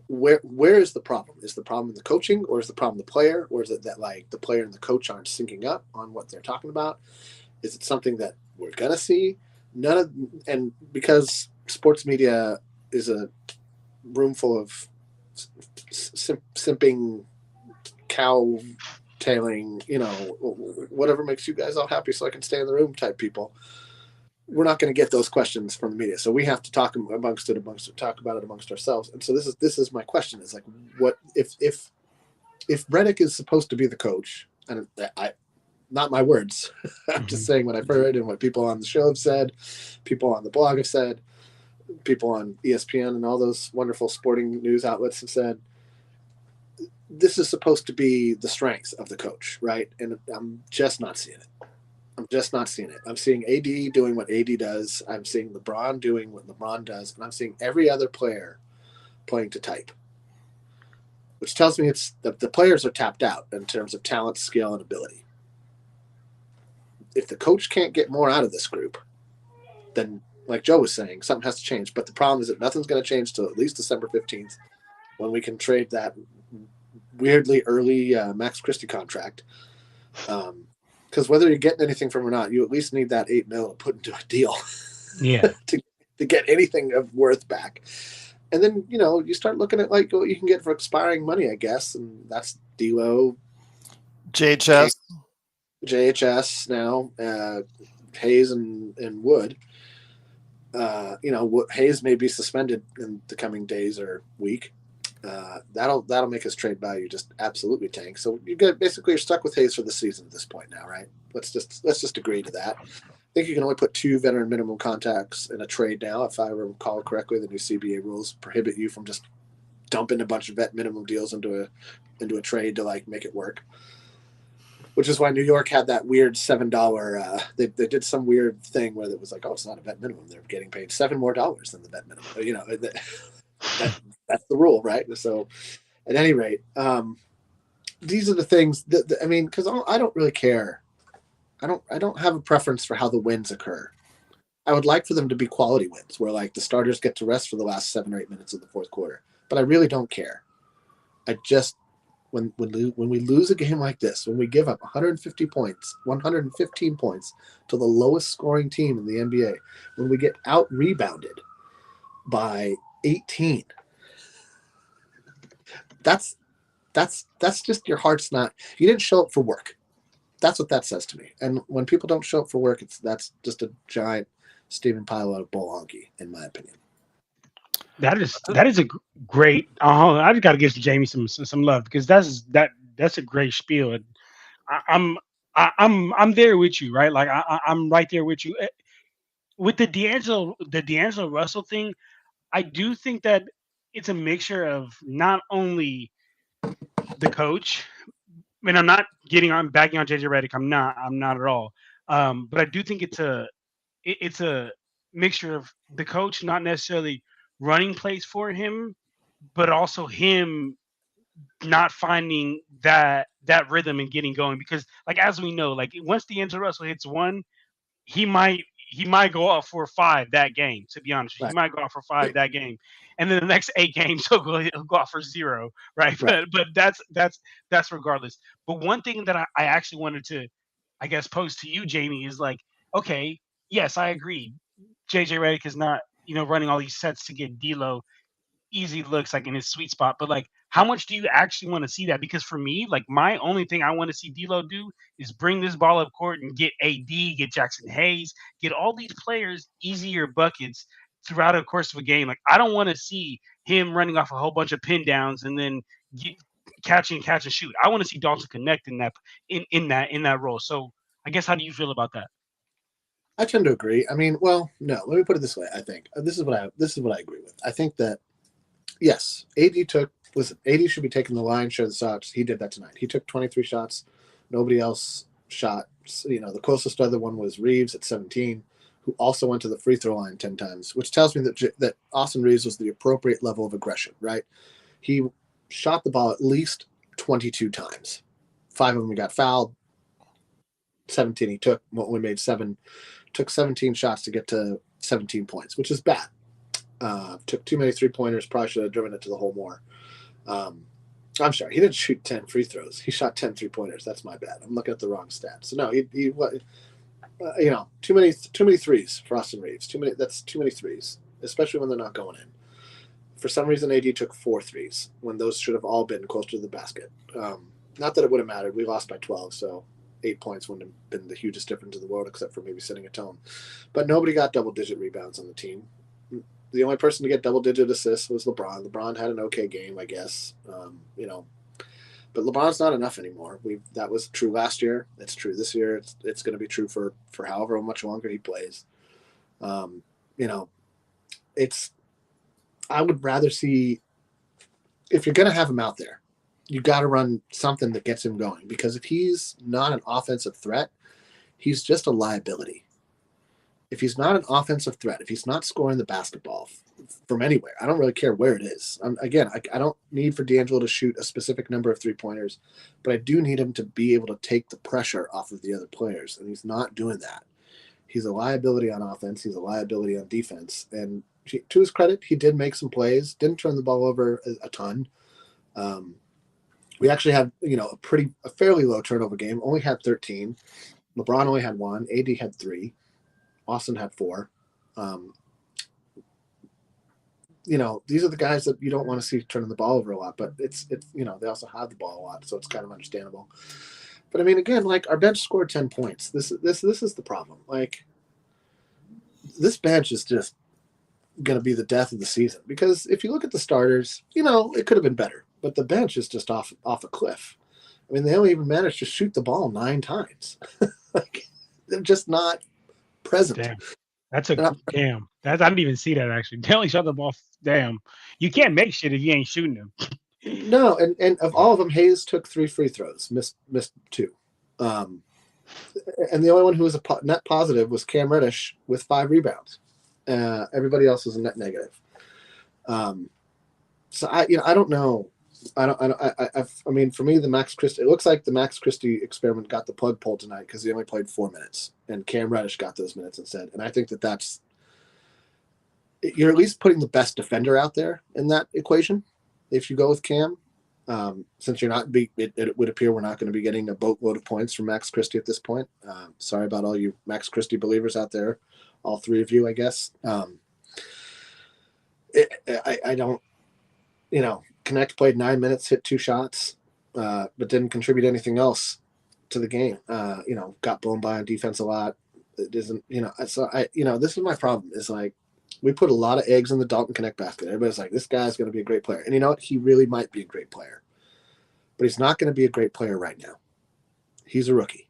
where is the problem? Is the problem in the coaching, or is the problem the player, or is it that like the player and the coach aren't syncing up on what they're talking about? Is it something that we're gonna see? And because sports media is a room full of simping cow tailing, whatever makes you guys all happy so I can stay in the room type people. We're not going to get those questions from the media. So we have to talk about it amongst ourselves. And so this is my question is like, what if Redick is supposed to be the coach, and not my words, I'm just saying what I've heard and what people on the show have said, people on the blog have said, people on ESPN and all those wonderful sporting news outlets have said, this is supposed to be the strengths of the coach, right? And I'm just not seeing it. I'm seeing AD doing what AD does. I'm seeing LeBron doing what LeBron does. And I'm seeing every other player playing to type, which tells me it's the players are tapped out in terms of talent, skill, and ability. If the coach can't get more out of this group, then, like Joe was saying, something has to change. But the problem is that nothing's going to change till at least December 15th, when we can trade that weirdly early Max Christie contract. Because whether you're getting anything from or not, you at least need that $8 million to put into a deal. Yeah. to get anything of worth back. And then, you start looking at like what you can get for expiring money, I guess. And that's D'Lo, JHS now, Hayes and Wood. Hayes may be suspended in the coming days or week. That'll make his trade value just absolutely tank. So you're stuck with Hayes for the season at this point now, right? Let's just agree to that. I think you can only put 2 veteran minimum contacts in a trade now. If I recall correctly, the new CBA rules prohibit you from just dumping a bunch of vet minimum deals into a trade to like make it work. Which is why New York had that weird $7. They did some weird thing where it was like, oh, it's not a vet minimum. They're getting paid $7 more than the vet minimum. That's the rule, right? So, at any rate, these are the things that because I don't really care. I don't have a preference for how the wins occur. I would like for them to be quality wins, where like the starters get to rest for the last 7 or 8 minutes of the fourth quarter. But I really don't care. I just when we lose a game like this, when we give up 115 points to the lowest scoring team in the NBA, when we get out rebounded by 18. That's just your heart's not. You didn't show up for work. That's what that says to me. And when people don't show up for work, that's just a giant Stephen Pile of bolonky, in my opinion. That is a great. I just got to give Jamie some love, because that's a great spiel. And I'm there with you, right? Like I'm right there with you with the D'Angelo Russell thing. I do think that it's a mixture of not only the coach. I mean, I'm not backing on JJ Redick. I'm not at all. But I do think it's a mixture of the coach not necessarily running plays for him, but also him not finding that rhythm and getting going. Because, like, as we know, like once D'Angelo Russell hits one, he might go off for 5 that game. To be honest, Right. He might go off for 5 that game, and then the next 8 games he'll go off for 0. Right. Right. But that's regardless. But one thing that I actually wanted to I guess, pose to you, Jamie, is like, okay, yes, I agree. JJ Redick is not, running all these sets to get D'Lo easy looks like in his sweet spot. But like, how much do you actually want to see that? Because for me, like, my only thing I want to see D'Lo do is bring this ball up court and get AD, get Jackson Hayes, get all these players easier buckets throughout the course of a game. Like, I don't want to see him running off a whole bunch of pin downs and then catch and shoot. I want to see Dalton connect in that role. So I guess, how do you feel about that? I tend to agree. I mean, well, no. Let me put it this way. I think this is what I agree with. I think that yes, AD should be taking the line, share the shots. He did that tonight. He took 23 shots. Nobody else shot. The closest other one was Reeves at 17, who also went to the free throw line 10 times, which tells me that Austin Reeves was the appropriate level of aggression. Right? He shot the ball at least 22 times. 5 of them he got fouled. 17 he took. We made 7. Took 17 shots to get to 17 points, which is bad. Took too many 3-pointers. Probably should have driven it to the hole more. I'm sorry, he didn't shoot 10 free throws. He shot 10 3-pointers. That's my bad. I'm looking at the wrong stat. So no, too many threes for Austin Reeves. That's too many threes, especially when they're not going in. For some reason, AD took 4 threes when those should have all been close to the basket. Not that it would have mattered. We lost by 12, so 8 points wouldn't have been the hugest difference in the world, except for maybe setting a tone. But nobody got double-digit rebounds on the team. The only person to get double-digit assists was LeBron. LeBron had an okay game, I guess. But LeBron's not enough anymore. That was true last year. It's true this year. It's going to be true for however much longer he plays. I would rather see, if you're going to have him out there, you got to run something that gets him going, because if he's not an offensive threat, he's just a liability. If he's not an offensive threat, if he's not scoring the basketball from anywhere, I don't really care where it is. I don't need for D'Angelo to shoot a specific number of 3-pointers, but I do need him to be able to take the pressure off of the other players, and he's not doing that. He's a liability on offense. He's a liability on defense. And to his credit, he did make some plays, didn't turn the ball over a ton. We actually had, a fairly low turnover game, only had 13. LeBron only had 1. AD had 3. Austin had 4. These are the guys that you don't want to see turning the ball over a lot, but it's they also have the ball a lot, so it's kind of understandable. But I mean, again, like, our bench scored 10 points. This is the problem. Like, this bench is just going to be the death of the season, because if you look at the starters, it could have been better, but the bench is just off a cliff. I mean, they only even managed to shoot the ball 9 times. Like, they're just not present. Damn. That's damn. I didn't even see that, actually. They only shot the ball. Damn. You can't make shit if you ain't shooting them. No, and of all of them, Hayes took 3 free throws, missed 2. And the only one who was a net positive was Cam Reddish with 5 rebounds. Everybody else was a net negative. So I don't know. I mean, for me, it looks like the Max Christie experiment got the plug pulled tonight, because he only played 4 minutes, and Cam Reddish got those minutes instead. And I think you're at least putting the best defender out there in that equation if you go with Cam. Since it would appear we're not going to be getting a boatload of points from Max Christie at this point. Sorry about all you Max Christie believers out there, all 3 of you, I guess. I don't, Connect played 9 minutes, hit 2 shots, but didn't contribute anything else to the game. Got blown by on defense a lot. It isn't, so this is my problem, is like, we put a lot of eggs in the Dalton Connect basket. Everybody's like, this guy's going to be a great player. And you know what? He really might be a great player, but he's not going to be a great player right now. He's a rookie.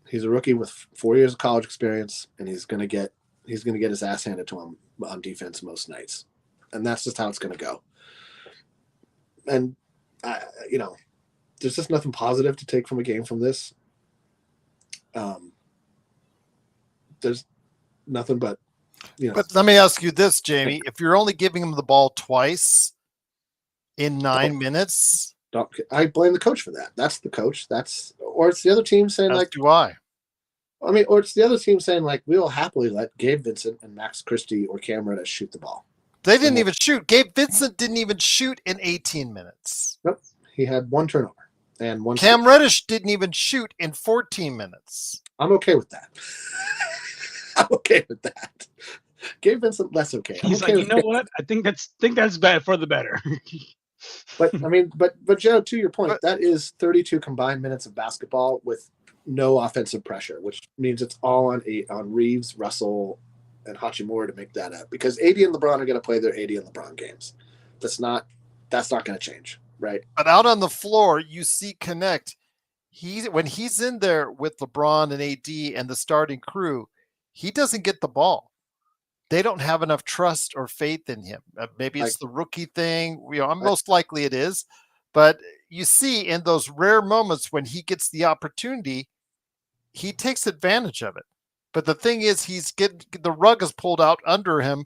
He's a rookie with 4 years of college experience, and he's going to get his ass handed to him on defense most nights. And that's just how it's going to go. And, there's just nothing positive to take from a game from this. There's nothing but, But let me ask you this, Jamie. If you're only giving him the ball twice in 9 minutes, I blame the coach for that. That's the coach. Or it's the other team saying, as like, do I. I mean, or it's the other team saying, like, we'll happily let Gabe Vincent and Max Christie or Cam Reddish shoot the ball. They didn't even shoot. Gabe Vincent didn't even shoot in 18 minutes. Nope. He had 1 turnover. And once Cam Reddish didn't even shoot in 14 minutes. I'm okay with that. I'm okay with that. Gabe Vincent less okay. I'm He's okay like, you with know what? I think that's bad for the better. But I mean, but Joe, to your point, But- that is 32 combined minutes of basketball with no offensive pressure, which means it's all on Reeves, Russell, and Hachimura to make that up. Because AD and LeBron are going to play their AD and LeBron games. That's not going to change, right? But out on the floor, you see Connect. When he's in there with LeBron and AD and the starting crew, he doesn't get the ball. They don't have enough trust or faith in him. Maybe it's the rookie thing. Most likely it is. But you see in those rare moments when he gets the opportunity, he takes advantage of it. But the thing is, the rug is pulled out under him,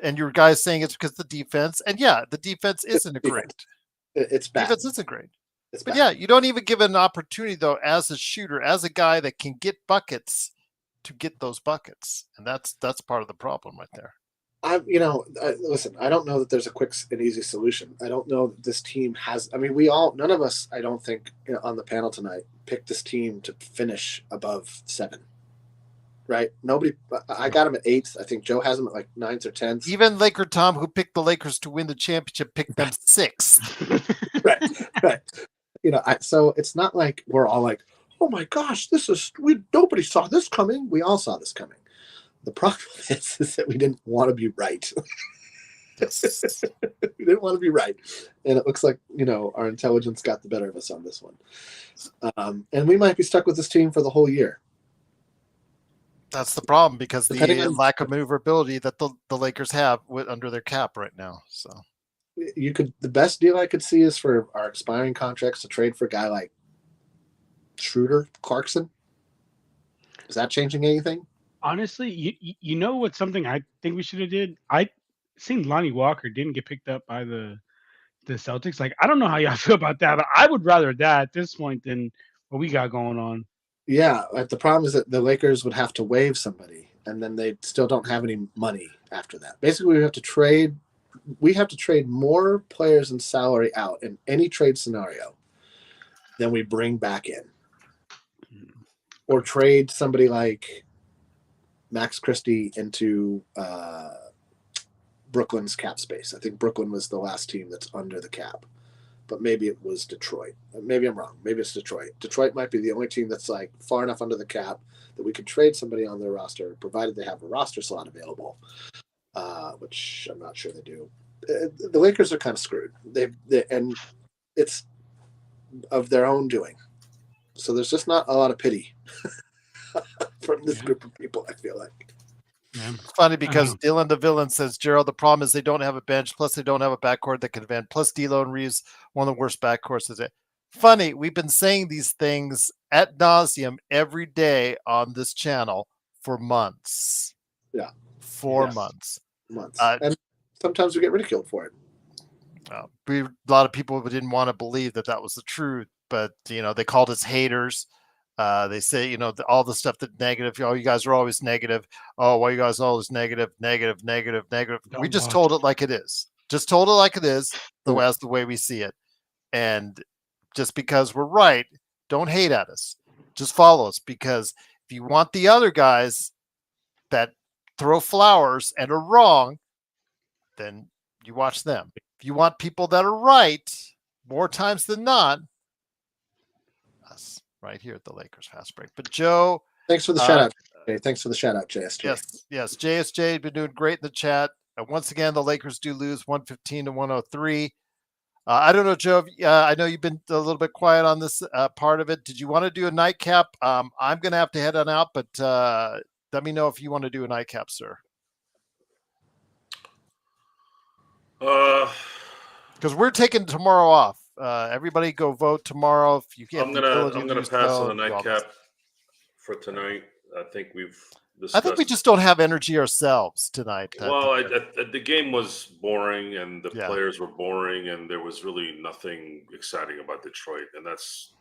and your guy's saying it's because of the defense. And yeah, the defense isn't great. It's bad. Defense isn't great. It's But bad. yeah, you don't even give an opportunity, though, as a shooter, as a guy that can get buckets, to get those buckets. And that's part of the problem right there. Listen, I don't know that there's a quick and easy solution. I don't know that this team has. I mean, none of us, I don't think, on the panel tonight, picked this team to finish above 7. Right? Nobody. I got him at 8th. I think Joe has him at like 9th or 10th. Even Laker Tom, who picked the Lakers to win the championship, picked them 6th. Right. So it's not like we're all like, oh my gosh, nobody saw this coming. We all saw this coming. The problem is that we didn't want to be right. Yes. We didn't want to be right. And it looks like, our intelligence got the better of us on this one. And we might be stuck with this team for the whole year. That's the problem, because Depending the on- lack of maneuverability that the Lakers have under their cap right now. So The best deal I could see is for our expiring contracts to trade for a guy like Schroeder, Clarkson. Is that changing anything? Honestly, you know what's something I think we should have did? I seen Lonnie Walker didn't get picked up by the Celtics. Like, I don't know how y'all feel about that, but I would rather that at this point than what we got going on. Yeah, the problem is that the Lakers would have to waive somebody, and then they still don't have any money after that. Basically, we have to trade more players and salary out in any trade scenario than we bring back in. Or trade somebody like Max Christie into Brooklyn's cap space. I think Brooklyn was the last team that's under the cap, but maybe it was Detroit. Maybe I'm wrong. Maybe it's Detroit. Detroit might be the only team that's like far enough under the cap that we could trade somebody on their roster, provided they have a roster slot available, which I'm not sure they do. The Lakers are kind of screwed. And it's of their own doing. So there's just not a lot of pity from this group of people, I feel like. Yeah. it's funny because Dylan the Villain says, Gerald, the problem is they don't have a bench, plus they don't have a backcourt that can defend, plus D'Lo and Reeves, one of the worst backcourts. Funny, we've been saying these things ad nauseum every day on this channel for months. Yeah. Months. And sometimes we get ridiculed for it. A lot of people didn't want to believe that was the truth, but they called us haters. They say all the stuff that negative. Oh, you guys are always negative. Oh, why you guys are always negative? We just told it like it is. Just told it like it is. That's the way we see it. And just because we're right, don't hate at us. Just follow us, because if you want the other guys that throw flowers and are wrong, then you watch them. If you want people that are right more times than not, us right here at the Lakers Fast Break. But Joe, thanks for the shout out. Thanks for the shout out, JSJ. Yes, JSJ been doing great in the chat. Once again, the Lakers do lose 115-103. I don't know, Joe. I know you've been a little bit quiet on this part of it. Did you want to do a nightcap? I'm going to have to head on out, but let me know if you want to do a nightcap, sir. Because we're taking tomorrow off. Everybody go vote tomorrow. If you I'm gonna pass on the nightcap for tonight. I think we've discussed. I think we just don't have energy ourselves tonight. Well, the game was boring, and the players were boring, and there was really nothing exciting about Detroit, and that's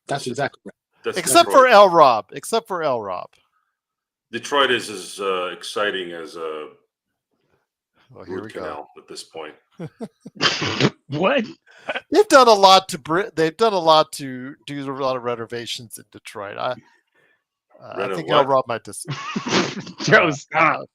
exactly right. Except for L Rob. Detroit is as exciting as a here we root canal go at this point. What? They've done a lot to do a lot of renovations in Detroit. I think what? I'll rob my decision. Joe, stop.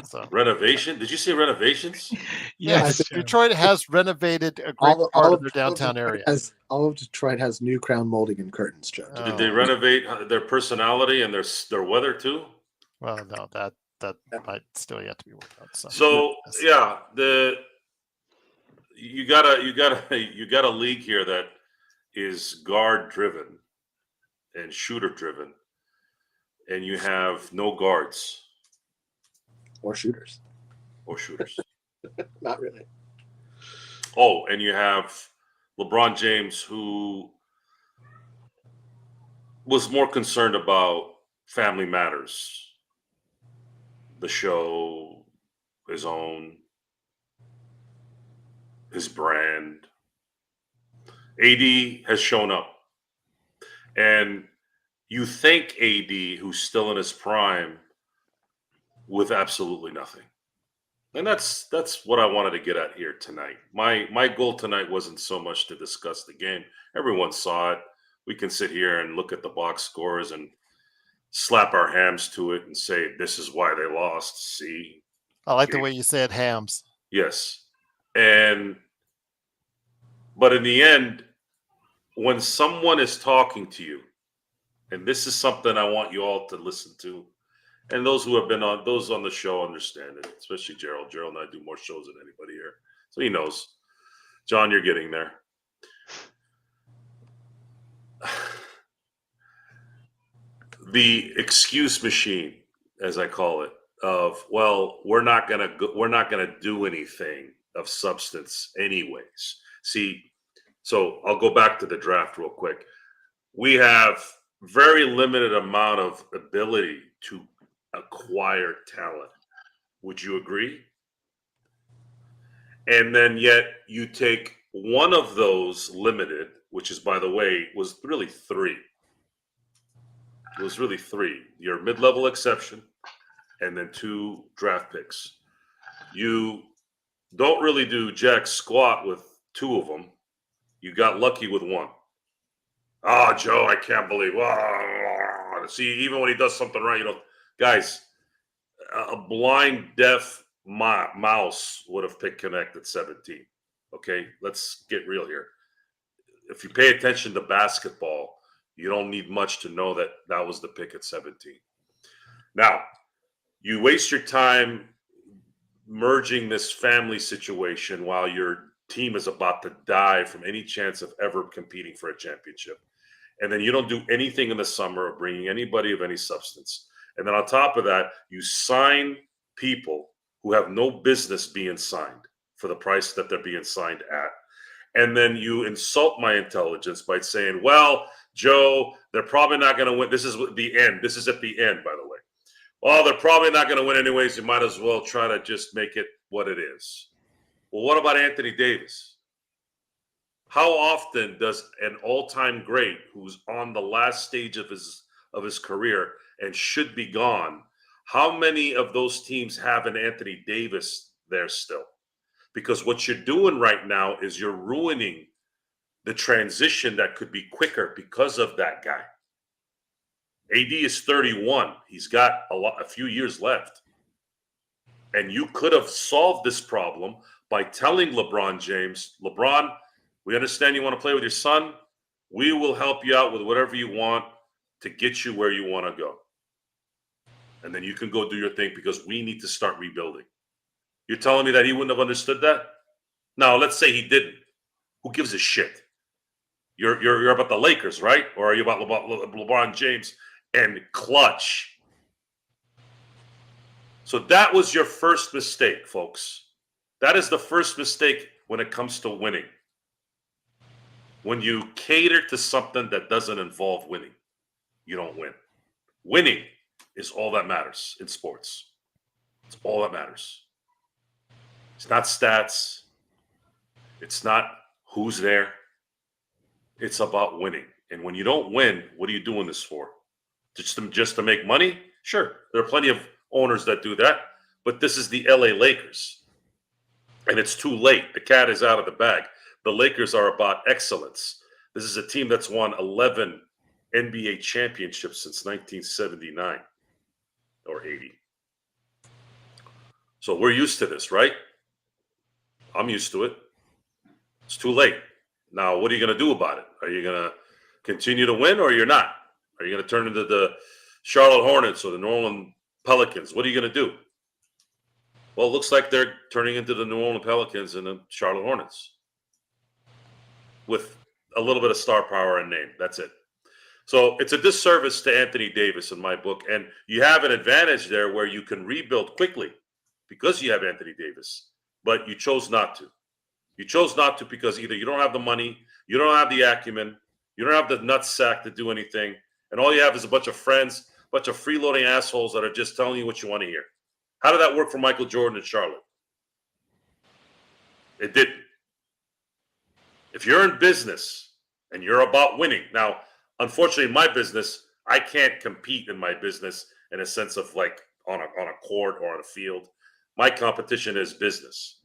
So Renovation? Did you say renovations? Yes, Joe. Detroit has renovated a great part of their downtown area. All of Detroit has new crown molding and curtains, Joe. Did they renovate their personality and their weather too? Well, no, that might still yet to be worked out. So yeah, you got a league here that is guard driven and shooter driven, and you have no guards Or shooters. Not really. Oh, and you have LeBron James, who was more concerned about family matters, the show, his brand. AD has shown up. And you thank AD, who's still in his prime, with absolutely nothing. And that's what I wanted to get at here tonight. My goal tonight wasn't so much to discuss the game. Everyone saw it. We can sit here and look at the box scores and slap our hams to it and say, this is why they lost. See? I like the way you said hams. Yes. But in the end, when someone is talking to you, and this is something I want you all to listen to, and those who have been on the show understand it, especially Gerald. Gerald and I do more shows than anybody here. So he knows. John, you're getting there. The excuse machine, as I call it, of, well, we're not gonna do anything of substance anyways. See, so I'll go back to the draft real quick. We have very limited amount of ability to acquire talent. Would you agree? And then yet you take one of those limited, which is, by the way, was really three. It was really three. Your mid-level exception and then 2 draft picks. You don't really do jack squat with 2 of them. You got lucky with 1. Oh, Joe, I can't believe. Oh. See, even when he does something right, guys, a blind, deaf mouse would have picked Connect at 17. Okay, let's get real here. If you pay attention to basketball, you don't need much to know that was the pick at 17. Now, you waste your time merging this family situation while your team is about to die from any chance of ever competing for a championship. And then you don't do anything in the summer of bringing anybody of any substance. And then on top of that, you sign people who have no business being signed for the price that they're being signed at. And then you insult my intelligence by saying, well, Joe, they're probably not going to win. This is the end. This is at the end, by the way. Well, they're probably not going to win anyways. You might as well try to just make it what it is. Well, what about Anthony Davis? How often does an all-time great who's on the last stage of his career and should be gone, how many of those teams have an Anthony Davis there still? Because what you're doing right now is you're ruining the transition that could be quicker because of that guy. AD is 31. He's got a few years left. And you could have solved this problem by telling LeBron James, LeBron, we understand you want to play with your son. We will help you out with whatever you want to get you where you want to go. And then you can go do your thing because we need to start rebuilding. You're telling me that he wouldn't have understood that? Now, let's say he didn't. Who gives a shit? You're about the Lakers, right? Or are you about LeBron James and clutch? So that was your first mistake, folks. That is the first mistake when it comes to winning. When you cater to something that doesn't involve winning, you don't win. Winning is all that matters in sports. It's all that matters. It's not stats. It's not who's there. It's about winning. And when you don't win, what are you doing this for? Just to make money? Sure, there are plenty of owners that do that, but this is the LA Lakers. And it's too late. The cat is out of the bag. The Lakers are about excellence. This is a team that's won 11 NBA championships since 1979 or 80. So we're used to this, right? I'm used to it. It's too late. Now, what are you going to do about it? Are you going to continue to win or you're not? Are you going to turn into the Charlotte Hornets or the New Orleans Pelicans? What are you going to do? Well, it looks like they're turning into the New Orleans Pelicans and the Charlotte Hornets with a little bit of star power and name. That's it. So it's a disservice to Anthony Davis in my book. And you have an advantage there where you can rebuild quickly because you have Anthony Davis, but you chose not to. You chose not to because either you don't have the money, you don't have the acumen, you don't have the nutsack to do anything, and all you have is a bunch of friends, a bunch of freeloading assholes that are just telling you what you want to hear. How did that work for Michael Jordan in Charlotte? It didn't. If you're in business and you're about winning, now, unfortunately, in my business, I can't compete in my business in a sense of like on a court or on a field. My competition is business.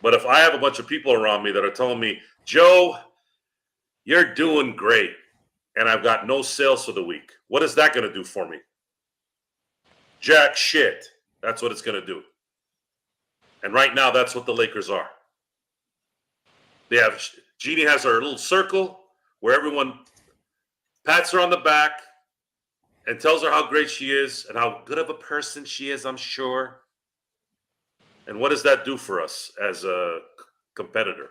But if I have a bunch of people around me that are telling me, Joe, you're doing great, and I've got no sales for the week, what is that going to do for me? Jack shit. That's what it's going to do. And right now, that's what the Lakers are. They have, Jeannie has her little circle where everyone pats her on the back and tells her how great she is and how good of a person she is, I'm sure. And what does that do for us as a competitor?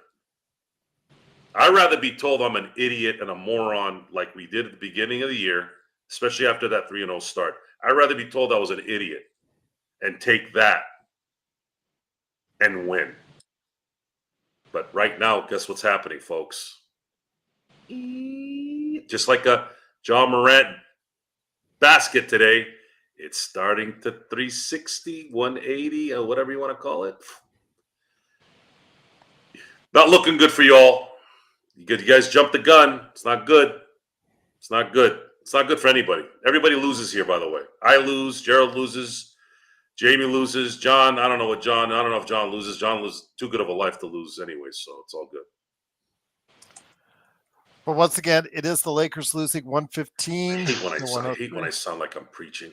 I'd rather be told I'm an idiot and a moron like we did at the beginning of the year, especially after that 3-0 start. I'd rather be told I was an idiot and take that and win. But right now, guess what's happening, folks? Just like a John Morant basket today, it's starting to 360, 180, or whatever you want to call it. Not looking good for you all. You guys jumped the gun. It's not good. It's not good. It's not good for anybody. Everybody loses here, by the way. I lose. Gerald loses. Jamie loses. John, I don't know if John loses. John loses. Too good of a life to lose anyway, so it's all good. But once again, it is the Lakers losing 115. I hate when I sound like I'm preaching.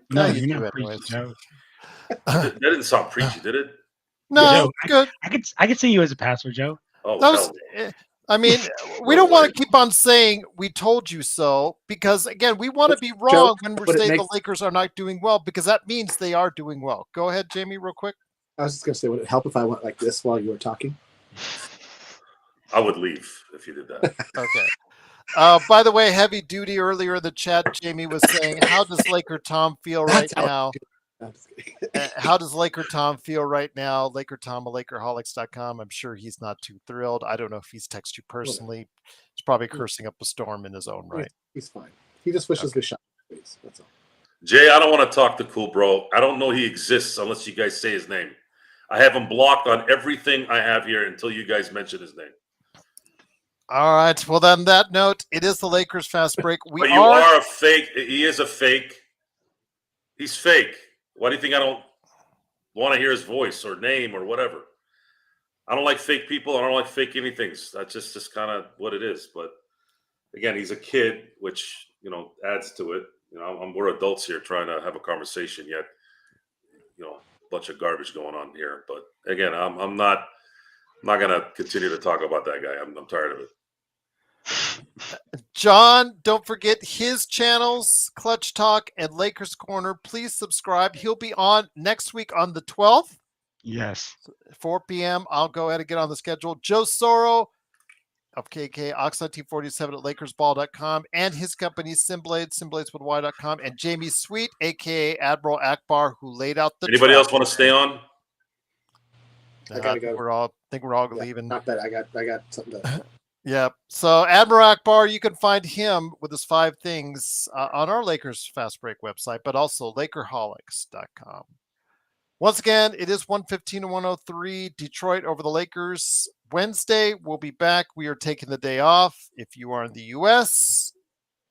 No, you you're do not anyways. preaching, Joe. That didn't sound preachy, did it? No, Joe, good. I could see you as a pastor, Joe. Oh, Those, hell. I mean, we don't want to keep on saying we told you so because, again, we want to be wrong when we're saying the Lakers are not doing well because that means they are doing well. Go ahead, Jamie, real quick. I was just going to say, would it help if I went like this while you were talking? I would leave if you did that. Okay. By the way, heavy duty earlier in the chat, Jamie was saying, how does Laker Tom feel right now? How does Laker Tom feel right now? Laker Tom at Lakerholics.com. I'm sure he's not too thrilled. I don't know if he's texted you personally. He's probably cursing up a storm in his own right. He's fine. He just wishes the shot. That's all. Jay, I don't want to talk to Cool Bro. I don't know he exists unless you guys say his name. I have him blocked on everything I have here until you guys mention his name. All right. Well, then that note, it is the Lakers Fast Break. But you are a fake. He is a fake. He's fake. Why do you think I don't want to hear his voice or name or whatever? I don't like fake people. I don't like fake anything. That's just kind of what it is. But again, he's a kid, which, adds to it. We're adults here trying to have a conversation, yet, a bunch of garbage going on here. But again, I'm not going to continue to talk about that guy. I'm tired of it. John, don't forget his channels, Clutch Talk and Lakers Corner. Please subscribe. He'll be on next week on the 12th. Yes. 4 p.m. I'll go ahead and get on the schedule. Joe Soro of KK, Ox1947 at LakersBall.com, and his company, SimBladesWithY.com, and Jamie Sweet, a.k.a. Admiral Abar, who laid out the Anybody else want to stay on? I gotta go. I think we're all leaving. Not bad. I got something to... Yeah. So Admiral Abar, you can find him with his 5 things on our Lakers Fast Break website, but also Lakerholics.com. Once again, it is 115 to 103. Detroit over the Lakers. Wednesday, we'll be back. We are taking the day off. If you are in the U.S.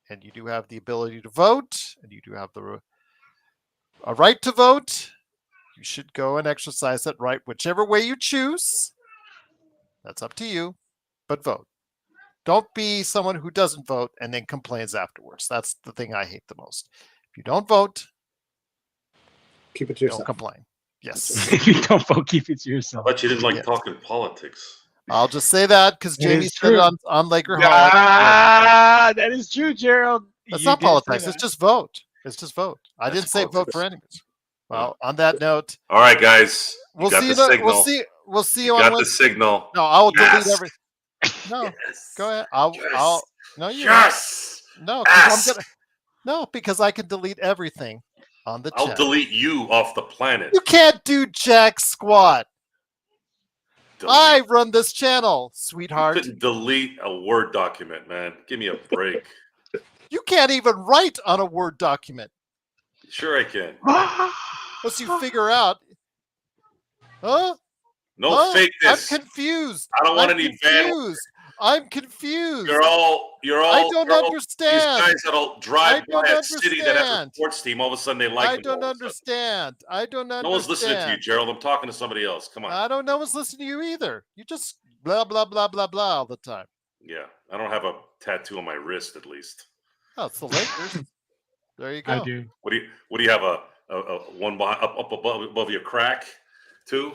and you do have the ability to vote, and you do have a right to vote, you should go and exercise that right, whichever way you choose. That's up to you, but vote. Don't be someone who doesn't vote and then complains afterwards. That's the thing I hate the most. If you don't vote, Keep it to yourself. don't complain. Yes. If you don't vote, keep it to I yourself. thought you didn't like Yes. talking politics. I'll just say that because It Jamie is said it true. on Laker Hall. Ah, that is true, Gerald. That's You not did say politics. that. It's just vote. It's just vote. I That's didn't say vote politics. for enemies. Well, on that note, All right, guys. we'll got see the you. signal. We'll see You you on got the Wednesday. signal. No, I will Yes. delete every. No, Yes. go ahead. I'll. No, you. Yes. No, because Yes. I'm gonna. No, because I can delete everything on the I'll chat. delete you off the planet. You can't do jack squat. Delete. I run this channel, You sweetheart. couldn't delete a Word document, man. Give me a break. You can't even write on a Word document. Sure, I can. Unless you figure out. Huh? No Huh? fakeness. I'm confused. I don't want I'm any bad. confused. I'm confused. You're all. I don't you're all understand. These guys that'll I drive by don't a city that has a understand. sports team. All of a sudden, they like. I them all don't of a sudden. understand. I don't understand. No one's listening to you, Gerald. I'm talking to somebody else. Come on. I don't know what's listening to you either. You just blah blah blah blah blah all the time. Yeah, I don't have a tattoo on my wrist, at least. Oh, it's the Lakers. There you go. I do. What do you have a one behind, up above your crack, too?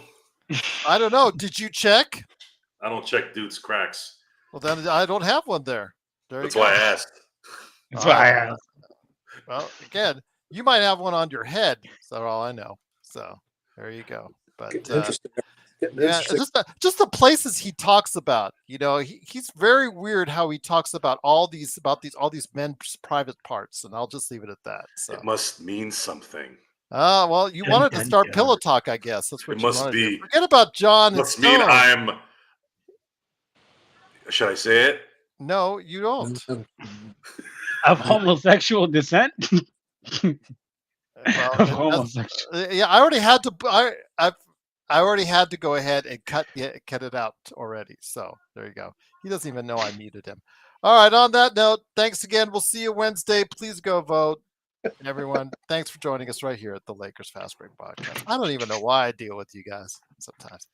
I don't know. Did you check? I don't check dudes' cracks. Well, then I don't have one there. There That's you go. why I asked. That's why I asked. Well, again, you might have one on your head. That's all I know. So there you go. But Interesting. yeah, Interesting. just the places he talks about. You know, he's very weird how he talks about all these men's private parts, and I'll just leave it at that. So, It must mean something. well, you Dun, wanted to dun, start dun. pillow talk, I guess. That's what It you must wanted to do. be. Forget about John It and must mean Stone. I'm. Should I say it? No, you don't. Of homosexual descent? Well, Of homosexual. yeah, I already had to. I already had to go ahead and cut it out already. So there you go. He doesn't even know I muted him. All right. On that note, thanks again. We'll see you Wednesday. Please go vote, everyone. Thanks for joining us right here at the Lakers Fast Break Podcast. I don't even know why I deal with you guys sometimes.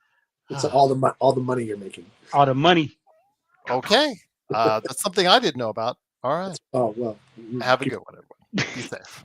It's all the money you're making. All the money. Okay, that's something I didn't know about. All right. Oh well. Have a good one, everyone. Be safe.